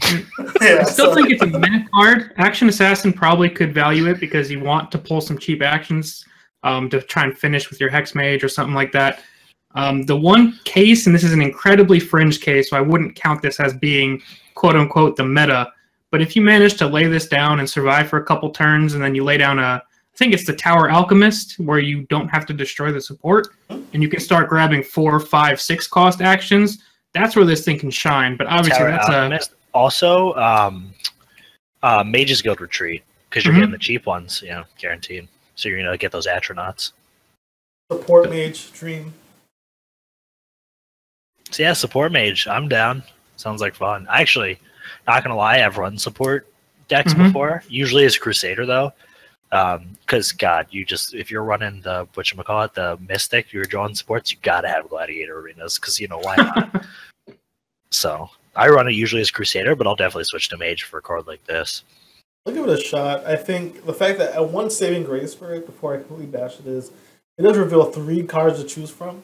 S2: I still think it's a meh card. Action Assassin probably could value it because you want to pull some cheap actions to try and finish with your Hex Mage or something like that. The one case, and this is an incredibly fringe case, so I wouldn't count this as being quote-unquote the meta, but if you manage to lay this down and survive for a couple turns, and then you lay down I think it's the Tower Alchemist, where you don't have to destroy the support, and you can start grabbing 4, 5, 6 cost actions, that's where this thing can shine. But obviously
S3: Tower
S2: that's
S3: Alchemist. Also, Mage's Guild Retreat, because you're getting the cheap ones, you know, guaranteed. So you're going to get those Atronauts.
S1: Support Mage, Dream.
S3: So yeah, Support Mage, I'm down. Sounds like fun. Actually, not going to lie, I've run support decks before. Usually as Crusader, though. Because, God, if you're running the Mystic, you're drawing supports, you got to have Gladiator Arenas. Because, you know, why not? So, I run it usually as Crusader, but I'll definitely switch to Mage for a card like this.
S1: I'll give it a shot. I think the fact that one saving grace for it before I completely bash it is it does reveal 3 cards to choose from.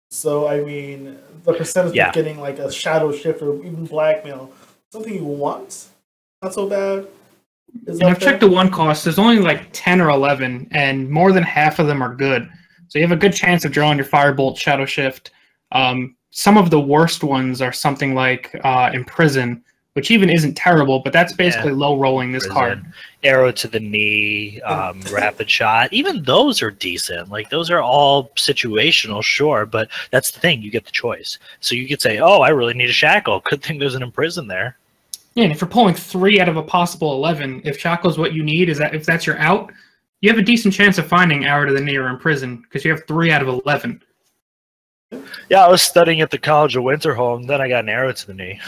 S1: So, I mean, the percentage of getting like a Shadow Shift or even Blackmail, something you want, not so bad. is
S2: And
S1: up
S2: I've checked the one cost. There's only like 10 or 11, and more than half of them are good. So you have a good chance of drawing your Firebolt, Shadow Shift. Some of the worst ones are something like Imprison, which even isn't terrible, but that's basically low rolling this card.
S3: Arrow to the knee, rapid shot. Even those are decent. Like those are all situational, sure, but that's the thing. You get the choice. So you could say, "Oh, I really need a shackle. Good thing there's an Imprison there."
S2: Yeah, and if you're pulling 3 out of a possible 11, if Shackle's what you need, if that's your out, you have a decent chance of finding Arrow to the knee or Imprison because you have 3 out of 11.
S3: Yeah, I was studying at the College of Winterholm, then I got an arrow to the knee.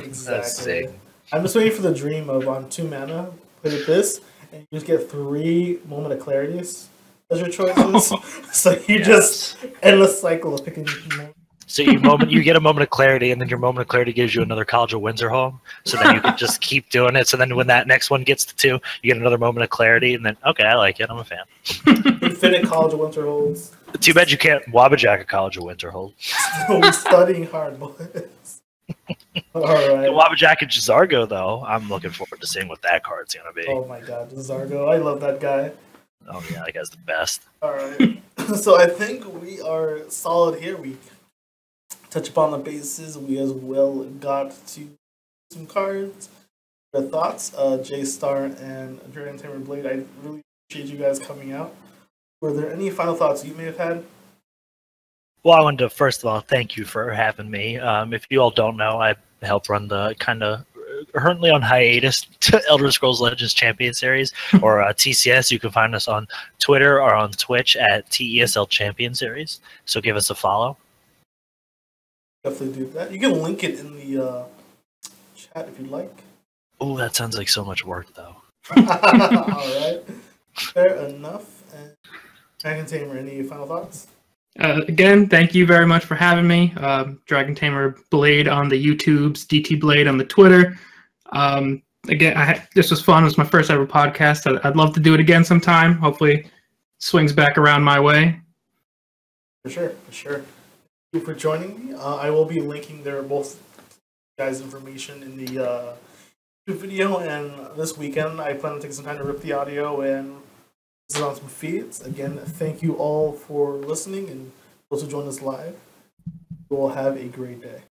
S1: Exactly. I'm just waiting for the dream of on 2 mana, play this, and you just get 3 Moment of Clarities as your choices. So you just endless cycle of picking.
S3: So you get a Moment of Clarity, and then your Moment of Clarity gives you another College of Winterholm. So then you can just keep doing it. So then when that next one gets to 2, you get another Moment of Clarity, and then okay, I like it. I'm a fan.
S1: Infinite College of Winterholds.
S3: Too bad you can't Wabbajack a College of Winterhold.
S1: We're studying hard, boys. All right.
S3: Wabbajack and JstarG, though, I'm looking forward to seeing what that card's gonna be.
S1: Oh my God, JstarG! I love that guy.
S3: Oh yeah, that guy's the best.
S1: All right. So I think we are solid here. We touch upon the bases. We as well got to some cards. Your thoughts, JstarG and DragonTamerBlayde. I really appreciate you guys coming out. Were there any final thoughts you may have had?
S3: Well, I wanted to first of all thank you for having me. If you all don't know, I help run the kind of currently on hiatus Elder Scrolls Legends Champion Series, or TCS. You can find us on Twitter or on Twitch at TESL Champion Series. So give us a follow.
S1: Definitely do that. You can link it in the chat if you'd like.
S3: Oh, that sounds like so much work, though.
S1: All right. Fair enough. And DragonTamer, any final thoughts?
S2: Again, thank you very much for having me. DragonTamerBlayde on the YouTubes, DTBlayde on the Twitter. Again, this was fun. It was my first ever podcast. I'd love to do it again sometime. Hopefully, it swings back around my way.
S1: For sure, for sure. Thank you for joining me. I will be linking their both guys' information in the video, and this weekend I plan to take some time to rip the audio and this is on some feeds. Again, thank you all for listening, and those who joined us live. You all have a great day.